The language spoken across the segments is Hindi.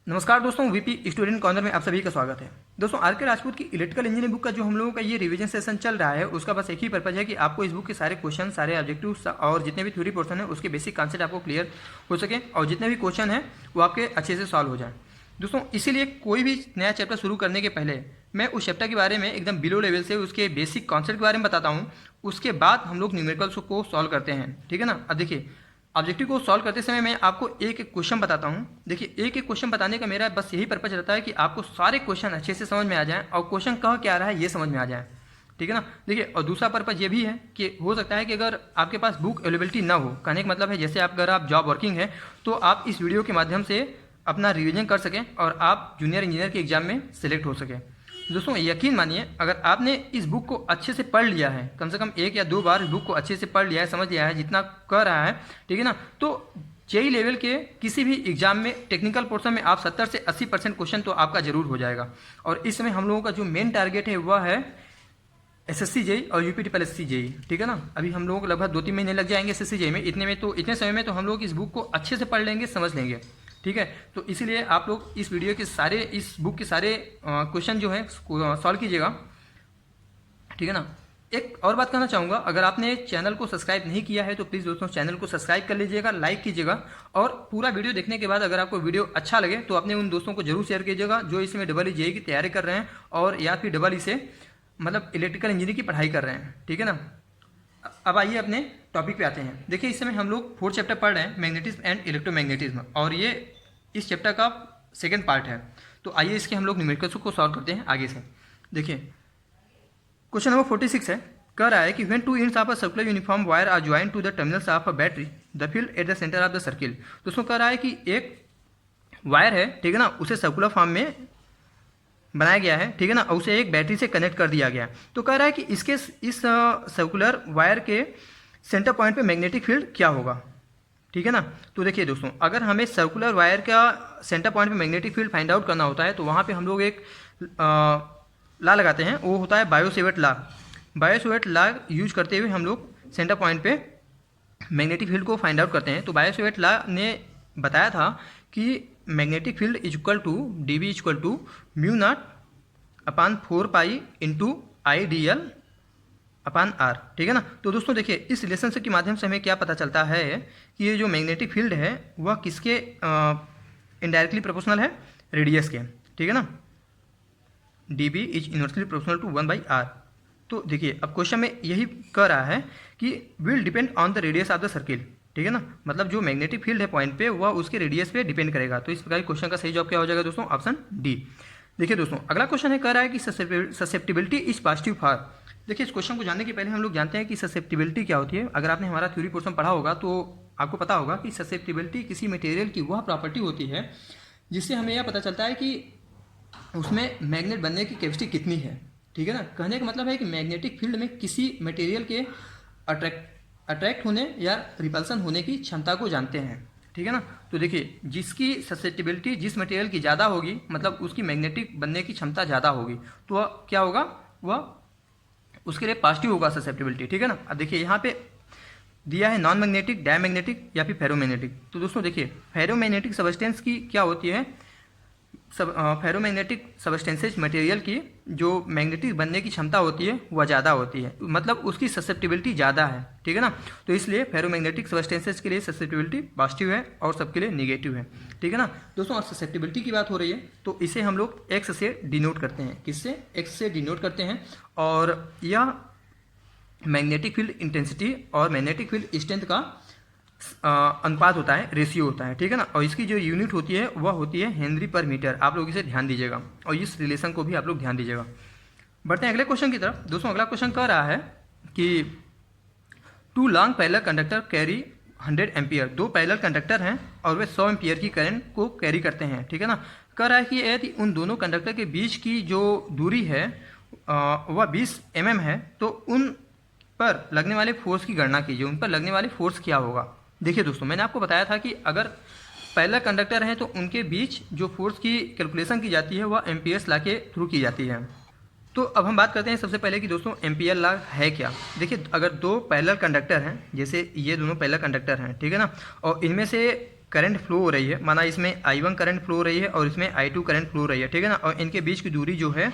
नमस्कार दोस्तों, वीपी स्टूडेंट कॉर्नर में आप सभी का स्वागत है। दोस्तों, आर.के. राजपूत की इलेक्ट्रिकल इंजीनियरिंग बुक का जो हम लोगों का ये रिवीजन सेशन चल रहा है, उसका बस एक ही पर्पज है कि आपको इस बुक के सारे क्वेश्चन, सारे ऑब्जेक्टिव्स और जितने भी थ्योरी पोर्शन है उसके बेसिक कॉन्सेप्ट आपको क्लियर हो सके और जितने भी क्वेश्चन है वो आपके अच्छे से सॉल्व हो जाए। दोस्तों, इसीलिए कोई भी नया चैप्टर शुरू करने के पहले मैं उस चैप्टर के बारे में एकदम बिलो लेवल से उसके बेसिक कॉन्सेप्ट के बारे में बताता हूँ। उसके बाद हम लोग न्यूमेरिकल्स को सॉल्व करते हैं, ठीक है ना। अब देखिए, ऑब्जेक्टिव को सॉल्व करते समय मैं आपको एक एक क्वेश्चन बताता हूँ। देखिए, एक एक क्वेश्चन बताने का मेरा बस यही पर्पज रहता है कि आपको सारे क्वेश्चन अच्छे से समझ में आ जाएं और क्वेश्चन कह क्या रहा है ये समझ में आ जाए, ठीक है ना। देखिए, और दूसरा पर्पज ये भी है कि हो सकता है कि अगर आपके पास बुक अवेलेबिलिटी ना हो, कहने का मतलब है जैसे अगर आप जॉब वर्किंग है तो आप इस वीडियो के माध्यम से अपना रिविजन कर सकें और आप जूनियर इंजीनियर के एग्जाम में सेलेक्ट हो सकें। दोस्तों, यकीन मानिए, अगर आपने इस बुक को अच्छे से पढ़ लिया है, कम से कम एक या दो बार इस बुक को अच्छे से पढ़ लिया है, समझ लिया है जितना कर रहा है, ठीक है ना, तो जेई लेवल के किसी भी एग्जाम में टेक्निकल पोर्शन में आप 70 से 80% क्वेश्चन तो आपका जरूर हो जाएगा। और इस समय हम लोगों का जो मेन टारगेट है वह है एसएससी जेई और यूपी ट्रिपल एससी जेई, ठीक है ना। अभी हम लोगों को लगभग 2-3 महीने लग जाएंगे एसएससी जेई में। इतने समय में तो हम लोग इस बुक को अच्छे से पढ़ लेंगे, समझ लेंगे, ठीक है। तो इसीलिए आप लोग इस वीडियो के सारे, इस बुक के सारे क्वेश्चन जो है सॉल्व कीजिएगा, ठीक है ना। एक और बात कहना चाहूँगा, अगर आपने चैनल को सब्सक्राइब नहीं किया है तो प्लीज़ दोस्तों चैनल को सब्सक्राइब कर लीजिएगा, लाइक कीजिएगा और पूरा वीडियो देखने के बाद अगर आपको वीडियो अच्छा लगे तो अपने उन दोस्तों को जरूर शेयर कीजिएगा जो इसमें डबल ई जेई की तैयारी कर रहे हैं और या फिर डबल ई से मतलब इलेक्ट्रिकल इंजीनियरिंग की पढ़ाई कर रहे हैं, ठीक है ना। अब आइए अपने टॉपिक पे आते हैं। देखिए, इस समय हम लोग 4th चैप्टर पढ़ रहे हैं, मैग्नेटिज्म एंड इलेक्ट्रोमैग्नेटिज्म, और ये इस चैप्टर का सेकंड पार्ट है। तो आइए इसके हम लोग न्यूमेरिकल्स को सॉल्व करते हैं आगे से। देखिए, क्वेश्चन नंबर 46 है, कह रहा है कि when two ends of a circular uniform wire are joint to the terminals of a battery the field at the centre of the circle. दोस्तों, कह रहा है कि एक वायर है, ठीक है ना, उसे सर्कुलर फॉर्म में बनाया गया है, ठीक है ना, और उसे एक बैटरी से कनेक्ट कर दिया गया। तो कह रहा है कि इस सर्कुलर वायर के सेंटर पॉइंट पे मैग्नेटिक फील्ड क्या होगा, ठीक है ना। तो देखिए दोस्तों, अगर हमें सर्कुलर वायर का सेंटर पॉइंट पे मैग्नेटिक फील्ड फाइंड आउट करना होता है तो वहाँ पे हम लोग एक लॉ लगाते हैं, वो होता है Biot Savart law. Biot Savart law use करते हुए हम लोग सेंटर पॉइंट पे मैग्नेटिक फील्ड को फाइंड आउट करते हैं। तो बायो-सेवर्ट लॉ ने बताया था कि magnetic field is equal to dB is equal to mu not upon 4 pi into IDL upon R, ठीक है ना। तो दोस्तों देखिए, इस रिलेशनशिप के माध्यम से हमें क्या पता चलता है कि ये जो मैग्नेटिक फील्ड है वह किसके इनडायरेक्टली प्रोपोर्शनल है, रेडियस के, ठीक है ना। dB is inversely proportional to 1/R। तो देखिए, अब क्वेश्चन में यही कह रहा है कि will depend on the radius of the circle, ठीक है ना, मतलब जो मैग्नेटिक फील्ड है पॉइंट पे वह उसके रेडियस पे डिपेंड करेगा। तो इस प्रकार क्वेश्चन का सही जवाब क्या हो जाएगा दोस्तों, ऑप्शन डी। देखिए दोस्तों, अगला क्वेश्चन है, कह रहा है कि ससेप्टिबिलिटी इज पॉजिटिव फॉर। देखिए, इस क्वेश्चन को जानने के पहले हम लोग जानते हैं कि ससेप्टिबिलिटी क्या होती है। अगर आपने हमारा थ्योरी पोर्शन पढ़ा होगा तो आपको पता होगा कि ससेप्टिबिलिटी किसी मटेरियल की वह प्रॉपर्टी होती है जिससे हमें यह पता चलता है कि उसमें मैग्नेट बनने की कैपेसिटी कितनी है, ठीक है ना। कहने का मतलब है कि मैग्नेटिक फील्ड में किसी मटेरियल के अट्रैक्ट होने या रिपल्सन होने की क्षमता को जानते हैं, ठीक है ना। तो देखिए, जिसकी ससेप्टिबिलिटी जिस मटेरियल की ज़्यादा होगी, मतलब उसकी मैग्नेटिक बनने की क्षमता ज़्यादा होगी, तो वह क्या होगा, वह उसके लिए पॉजिटिव होगा ससेप्टिबिलिटी, ठीक है ना। अब देखिए, यहाँ पे दिया है नॉन मैग्नेटिक, डायमैग्नेटिक या फिर फेरोमैग्नेटिक। तो दोस्तों देखिए, फेरोमैग्नेटिक सबस्टेंस की क्या होती है, फेरोमैग्नेटिक सबस्टेंसेज मटेरियल की जो मैग्नेटिक बनने की क्षमता होती है वह ज़्यादा होती है, मतलब उसकी ससेप्टिबिलिटी ज़्यादा है, ठीक है ना। तो इसलिए फेरोमैग्नेटिक सबस्टेंसेज के लिए ससेप्टिबिलिटी पॉजिटिव है और सबके लिए निगेटिव है, ठीक है ना। दोस्तों, और ससेप्टिबिलिटी की बात हो रही है तो इसे हम लोग एक्स से डिनोट करते हैं। किससे? एक्स से डिनोट करते हैं। और यह मैग्नेटिक फील्ड इंटेंसिटी और मैग्नेटिक फील्ड स्ट्रेंथ का अनुपात होता है, रेशियो होता है, ठीक है ना। और इसकी जो यूनिट होती है वह होती है हेनरी पर मीटर। आप लोग इसे ध्यान दीजिएगा और इस रिलेशन को भी आप लोग ध्यान दीजिएगा। बढ़ते हैं अगले क्वेश्चन की तरफ। दोस्तों, अगला क्वेश्चन कह रहा है कि two long parallel conductor carry 100 ampere. दो पैरेलल कंडक्टर हैं और वे 100 एम्पियर की करंट को कैरी करते हैं, ठीक है ना। कह रहा है कि यदि उन दोनों कंडक्टर के बीच की जो दूरी है वह 20 mm है तो उन पर लगने वाले फोर्स की गणना कीजिए। उन पर लगने वाले फोर्स क्या होगा। देखिए दोस्तों, मैंने आपको बताया था कि अगर पैरेलल कंडक्टर हैं तो उनके बीच जो फोर्स की कैलकुलेशन की जाती है वह एम्पियर्स लॉ के थ्रू की जाती है। तो अब हम बात करते हैं सबसे पहले कि दोस्तों एम्पियर लॉ है क्या। देखिए, अगर दो पैरेलल कंडक्टर हैं, जैसे ये दोनों पैरेलल कंडक्टर हैं, ठीक है ना, और इनमें से करंट फ्लो हो रही है, माना इसमें I1 करंट फ्लो हो रही है और इसमें I2 करंट फ्लो हो रही है, ठीक है ना, और इनके बीच की दूरी जो है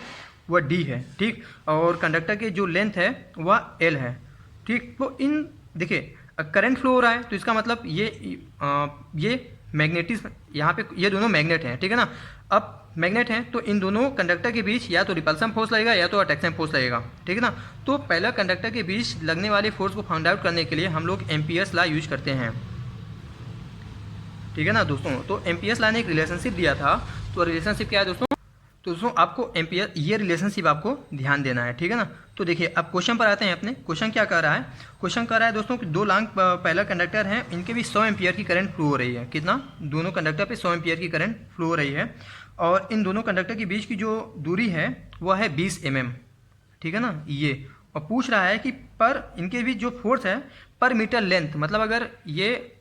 वह d है, ठीक, और कंडक्टर की जो लेंथ है वह l है, ठीक। तो इन देखिए करंट फ्लो हो रहा है तो इसका मतलब ये मैग्नेटिज्म, यहाँ पे ये दोनों मैग्नेट हैं, ठीक है ना। अब मैग्नेट हैं तो इन दोनों कंडक्टर के बीच या तो रिपल्सन फोर्स लगेगा या तो अट्रैक्शन फोर्स लगेगा, ठीक है ना। तो पहला कंडक्टर के बीच लगने वाले फोर्स को फाइंड आउट करने के लिए हम लोग एम्पियर्स लॉ यूज करते हैं, ठीक है ना दोस्तों। तो एम्पियर्स लॉ ने एक रिलेशनशिप दिया था, तो रिलेशनशिप क्या है दोस्तों, तो दोस्तों आपको एम्पियर ये रिलेशनशिप आपको ध्यान देना है, ठीक है ना। तो देखिए अब क्वेश्चन पर आते हैं अपने। क्वेश्चन क्या कर रहा है, क्वेश्चन कर रहा है दोस्तों कि दो लॉन्ग पैरेलल कंडक्टर हैं, इनके भी 100 एम्पियर की करंट फ्लो हो रही है। कितना, दोनों कंडक्टर पे 100 एम्पियर की करंट फ्लो हो रही है, और इन दोनों कंडक्टर के बीच की जो दूरी है वह है 20 mm, ठीक है ना ये। और पूछ रहा है कि पर इनके बीच जो फोर्स है पर मीटर लेंथ, मतलब अगर ये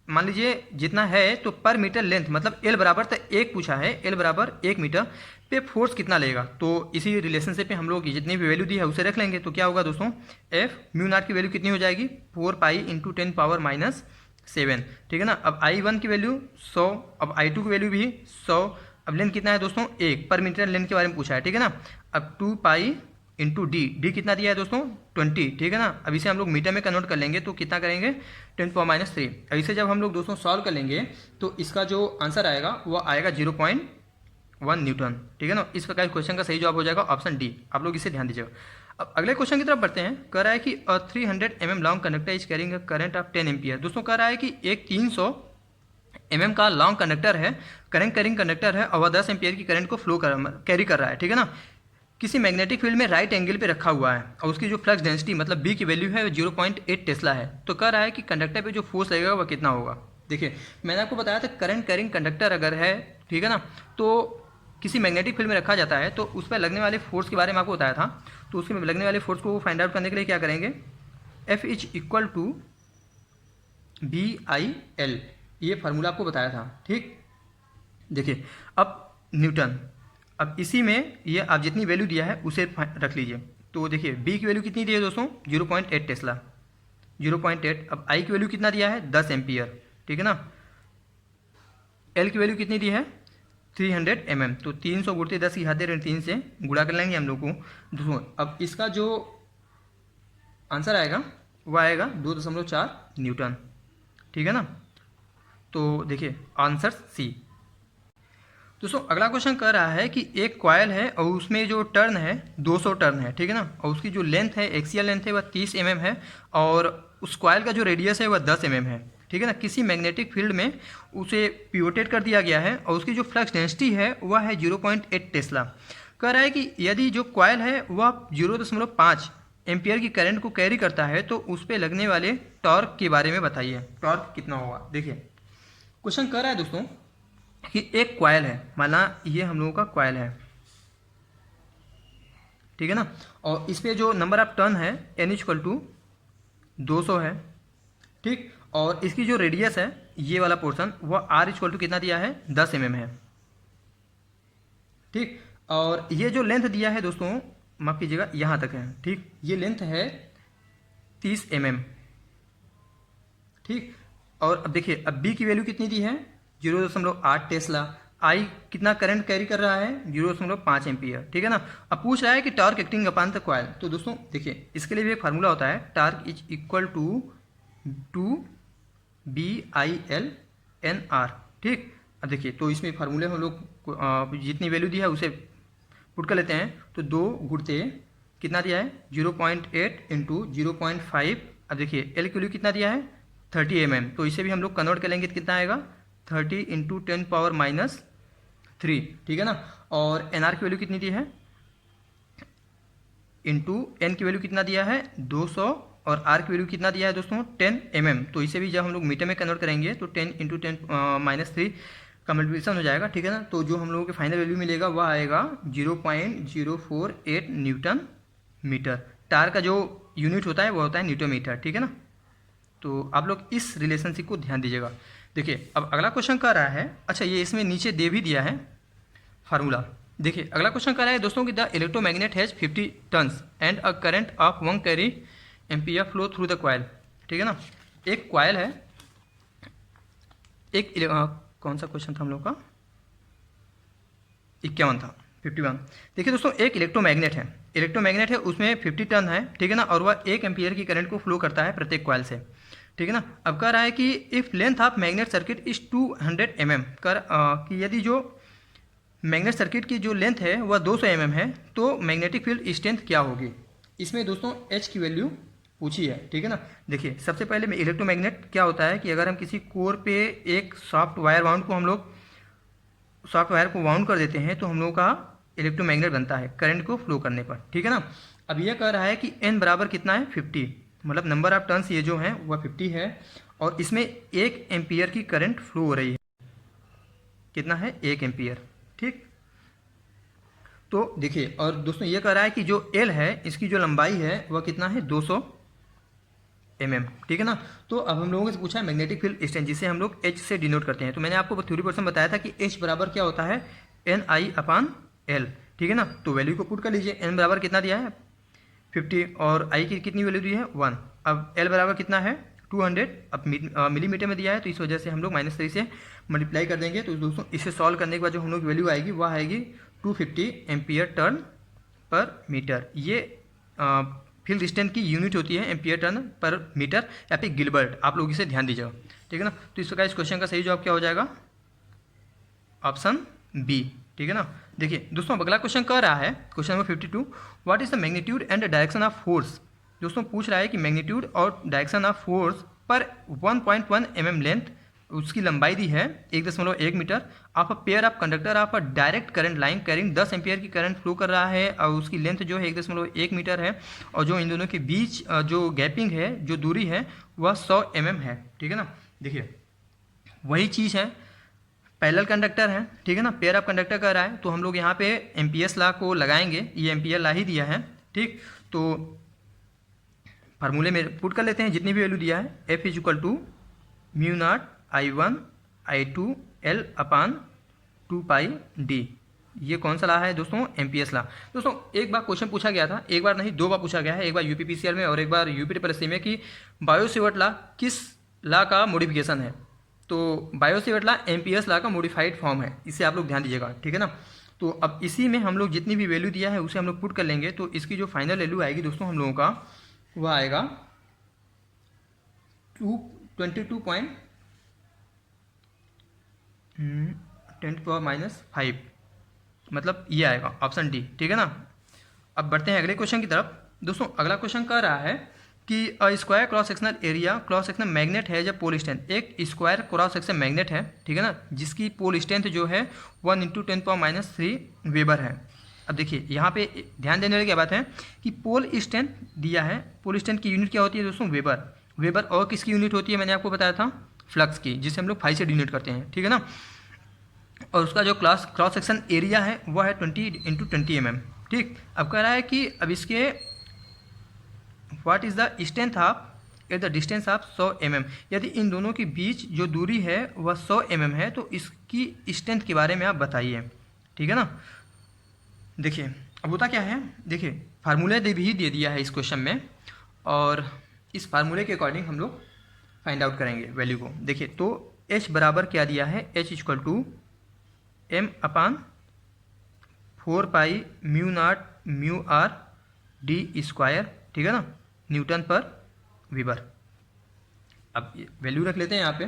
मान लीजिए जितना है तो पर मीटर लेंथ मतलब एल बराबर, तो एक पूछा है एल बराबर 1 मीटर पे फोर्स कितना लेगा। तो इसी रिलेशनशिप पे हम लोग जितनी भी वैल्यू दी है उसे रख लेंगे। तो क्या होगा दोस्तों, एफ म्यू नॉट की वैल्यू कितनी हो जाएगी, 4 पाई इंटू 10⁻⁷, ठीक है ना। अब I1 की वैल्यू 100, अब I2 की वैल्यू भी 100। अब लेंथ कितना है दोस्तों, 1 पर मीटर लेंथ के बारे में पूछा है, ठीक है ना। अब 2 पाई इंटू डी कितना दिया है दोस्तों 20, ठीक है ना। अब इसे हम लोग मीटर में कन्वर्ट कर लेंगे तो कितना करेंगे 10⁻⁻3। अब इसे जब हम लोग दोस्तों सॉल्व कर लेंगे तो इसका जो आंसर आएगा वह आएगा 0.1 न्यूटन, ठीक है ना। इस प्रकार क्वेश्चन का सही जवाब हो जाएगा ऑप्शन डी। आप लोग इसे ध्यान दीजिएगा। अब अगले क्वेश्चन की तरफ बढ़ते हैं। कह रहा है कि 300 mm long conductor is carrying a current of 10 ampere. दोस्तों कह रहा है कि एक 300 mm का लॉन्ग कंडक्टर है, करंट कैरिंग कंडक्टर है, और वह 10 एम्पियर की करंट को कैरी कर रहा है, ठीक है ना। किसी मैग्नेटिक फील्ड में राइट एंगल पे रखा हुआ है और उसकी जो फ्लक्स डेंसिटी मतलब बी की वैल्यू है 0.8 टेस्ला है। तो कह रहा है कि कंडक्टर पे जो फोर्स लगेगा वह कितना होगा। देखिए मैंने आपको बताया था करंट कैरिंग कंडक्टर अगर है, ठीक है ना, तो किसी मैग्नेटिक फील्ड में रखा जाता है तो उस पर लगने वाले फोर्स के बारे में आपको बताया था। तो उसके लगने वाले फोर्स को फाइंड आउट करने के लिए क्या करेंगे, F is equal to BIL, ये फार्मूला आपको बताया था, ठीक। देखिए अब न्यूटन, अब इसी में ये आप जितनी वैल्यू दिया है उसे रख लीजिए। तो देखिए बी की वैल्यू कितनी दी है दोस्तों 0.8 टेस्ला, 0.8। अब आई की वैल्यू कितना दिया है 10 एम्पियर, ठीक है ना। एल की वैल्यू कितनी दी है 300 mm, तो 300 गुणते 10 की घाते 3 से गुणा कर लेंगे हम लोग को दोस्तों। अब इसका जो आंसर आएगा वह आएगा 2.4 न्यूटन, ठीक है ना। तो देखिए आंसर सी। दोस्तों अगला क्वेश्चन कर रहा है कि एक कॉयल है और उसमें जो टर्न है 200 टर्न है, ठीक है ना, और उसकी जो लेंथ है एक्सियल लेंथ है वह 30 mm है, और उस कॉयल का जो रेडियस है वह 10 mm है, ठीक है ना। किसी मैग्नेटिक फील्ड में उसे पिवोटेट कर दिया गया है और उसकी जो फ्लक्स डेंसिटी है वह है 0.8 टेस्ला। कह रहा है कि यदि जो कॉयल है वह 0.5 एम्पियर की करंट को कैरी करता है तो उस पर लगने वाले टॉर्क के बारे में बताइए, टॉर्क कितना होगा। देखिए क्वेश्चन कर रहा है दोस्तों कि एक कॉयल है, माना ये हम लोगों का कॉयल है, ठीक है ना, और इस पे जो नंबर ऑफ टर्न है N इक्वल टू 200 है, ठीक। और इसकी जो रेडियस है ये वाला पोर्शन वह R इक्वल टू कितना दिया है 10 mm है, ठीक। और ये जो लेंथ दिया है दोस्तों, माफ कीजिएगा यहाँ तक है, ठीक, ये लेंथ है 30 mm, ठीक। और अब देखिए अब B की वैल्यू कितनी दी है 0.8 टेस्ला, आई कितना करंट कैरी कर रहा है 0.5 एम्पियर, ठीक है ना। अब पूछ रहा है कि torque acting upon the coil. तो दोस्तों देखिए इसके लिए भी एक फार्मूला होता है, torque is equal to BIL NR, ठीक। अब देखिए तो इसमें फार्मूले हम लोग जितनी वैल्यू दी है उसे पुट कर लेते हैं। तो 2 गुणते कितना दिया है 0.8 इंटू 0.5। अब देखिए एल की वैल्यू कितना दिया है 30 mm, तो इसे भी हम लोग कन्वर्ट कर लेंगे तो कितना आएगा 30 इंटू 10⁻⁻3, ठीक है ना। और NR की वैल्यू कितनी दी है इंटू N की वैल्यू कितना दिया है 200, और R की वैल्यू कितना दिया है दोस्तों 10 mm, तो इसे भी जब हम लोग मीटर में कन्वर्ट करेंगे तो 10 इंटू 10⁻³ का मल्टीप्लिकेशन हो जाएगा, ठीक है ना। तो जो हम लोगों के फाइनल वैल्यू मिलेगा वह आएगा 0.048 न्यूटन मीटर। टार का जो यूनिट होता है वो होता है न्यूटन मीटर, ठीक है ना। तो आप लोग इस रिलेशनशिप को ध्यान दीजिएगा। देखिए अब अगला क्वेश्चन कर रहा है, अच्छा ये इसमें नीचे दे भी दिया है फार्मूला। देखिए अगला क्वेश्चन कर रहा है दोस्तों कि the electromagnet has 50 turns and a current of 1 carry ampere flow through the coil, ठीक है ना। एक कॉइल है, कौन सा क्वेश्चन था हम लोग का, 51 था, 51। देखिए दोस्तों, एक इलेक्ट्रोमैग्नेट है, उसमें 50 टन है, ठीक है ना, और वह 1 एम्पियर की करंट को फ्लो करता है प्रत्येक कॉइल से, ठीक है ना। अब कह रहा है कि if length of magnet circuit is 200 mm, कि यदि जो मैग्नेट सर्किट की जो लेंथ है वह 200 mm है, तो मैग्नेटिक फील्ड स्ट्रेंथ क्या होगी। इसमें दोस्तों H की वैल्यू पूछी है, ठीक है ना। देखिए सबसे पहले में इलेक्ट्रोमैग्नेट क्या होता है कि अगर हम किसी कोर पे एक सॉफ्ट वायर को वाउंड कर देते हैं तो हम लोगों का इलेक्ट्रोमैग्नेट बनता है करंट को फ्लो करने पर, ठीक है ना। अब यह कह रहा है कि n बराबर कितना है 50, मतलब नंबर ऑफ टर्न्स ये जो हैं वह 50 है, और इसमें 1 एम्पियर की करंट फ्लो हो रही है। कितना है 1 एम्पियर, ठीक। तो देखिए, और दोस्तों ये कह रहा है कि जो L है इसकी जो लंबाई है वह कितना है 200 mm, ठीक है ना। तो अब हम लोगों से पूछा है मैग्नेटिक फील्ड स्ट्रेंथ, जिसे हम लोग H से डिनोट करते हैं। तो मैंने आपको थ्योरी पर्सन बताया था कि H बराबर क्या होता है NI/L, ठीक है ना। तो वैल्यू को पुट कर लीजिए, N बराबर कितना दिया है 50, और I की कितनी वैल्यू दी है 1। अब L बराबर कितना है 200, अब मिलीमीटर में दिया है, तो इस वजह से हम लोग -3 से मल्टीप्लाई कर देंगे। तो दोस्तों इसे सॉल्व करने के बाद जो हम लोग वैल्यू आएगी वह आएगी 250 एम्पियर टर्न पर मीटर। ये फील्ड स्ट्रेंथ की यूनिट होती है एम्पियर टर्न पर मीटर, या फिर गिलबर्ट, आप लोग इसे ध्यान दीजिएगा, ठीक है ना। तो इस प्रकार इस क्वेश्चन का सही जवाब क्या हो जाएगा, ऑप्शन बी, ठीक है ना। देखिए दोस्तों, अब अगला क्वेश्चन कह रहा है, question number 52, what is the magnitude and direction of force. दोस्तों पूछ रहा है कि मैग्नीट्यूड और डायरेक्शन ऑफ फोर्स पर 1.1 mm लेंथ, उसकी लंबाई दी है 1.1 metre, of a pair of conductor of a direct current line carrying 10 ampere की करंट फ्लो कर रहा है, और उसकी लेंथ जो है 1.1 मीटर है, और जो इन दोनों के बीच जो गैपिंग है, जो दूरी है वह 100 mm है, ठीक है ना। देखिए वही चीज़ है, पैरेलल कंडक्टर है, ठीक है ना, पेयर ऑफ कंडक्टर कर रहा है, तो हम लोग यहाँ पे एम्पियर्स लॉ को लगाएंगे, ये एम्पियर लॉ ही दिया है, ठीक। तो फार्मूले में पुट कर लेते हैं जितनी भी वैल्यू दिया है, F is equal to μ0 I1 I2 L/2πd। ये कौन सा ला है दोस्तों, एम्पियर्स ला। दोस्तों एक बार क्वेश्चन पूछा गया था, एक बार नहीं 2 बार पूछा गया है, एक बार यूपीपीसीएल में और एक बार यूपीपीएससी में, कि बायो-सेवर्ट ला किस ला का मॉडिफिकेशन है। तो बायो-सेवर्ट ला एम्पियर्स ला का मॉडिफाइड फॉर्म है, इसे आप लोग ध्यान दीजिएगा, ठीक है ना। तो अब इसी में हम लोग जितनी भी वैल्यू दिया है उसे हम लोग पुट कर लेंगे, तो इसकी जो फाइनल वैल्यू आएगी दोस्तों हम लोगों का वह आएगा 22.10⁻⁵, मतलब ये आएगा ऑप्शन डी, ठीक है ना। अब बढ़ते हैं अगले क्वेश्चन की तरफ। दोस्तों अगला क्वेश्चन कह रहा है कि square cross sectional area, cross sectional magnet है जब पोल स्ट्रेंथ, एक स्क्वायर क्रॉस सेक्शन मैग्नेट है, ठीक है ना, जिसकी पोल स्ट्रेंथ जो है 1 × 10⁻³ वेबर है। अब देखिए यहाँ पे ध्यान देने वाली क्या बात है कि पोल स्ट्रेंथ दिया है, पोल स्ट्रेंथ की यूनिट क्या होती है दोस्तों, वेबर, और किसकी यूनिट होती है मैंने आपको बताया था, फ्लक्स की, जिसे हम लोग फाई से डिनोट करते हैं, ठीक है ना। और उसका जो क्रॉस सेक्शन एरिया है वह है 20 × 20 mm, ठीक। अब कह रहा है कि अब इसके what is the strength of at the distance of 100 mm, यदि इन दोनों के बीच जो दूरी है वह 100 mm है, तो इसकी स्ट्रेंथ के बारे में आप बताइए, ठीक है ना। देखिए अब होता क्या है, देखिए फार्मूला भी दे दिया है इस क्वेश्चन में, और इस फार्मूले के अकॉर्डिंग हम लोग फाइंड आउट करेंगे वैल्यू को। देखिए तो H बराबर क्या दिया है, H equal to m/4π μ0μr/d², ठीक है ना, न्यूटन पर वीबर। अब वैल्यू रख लेते हैं यहाँ पे।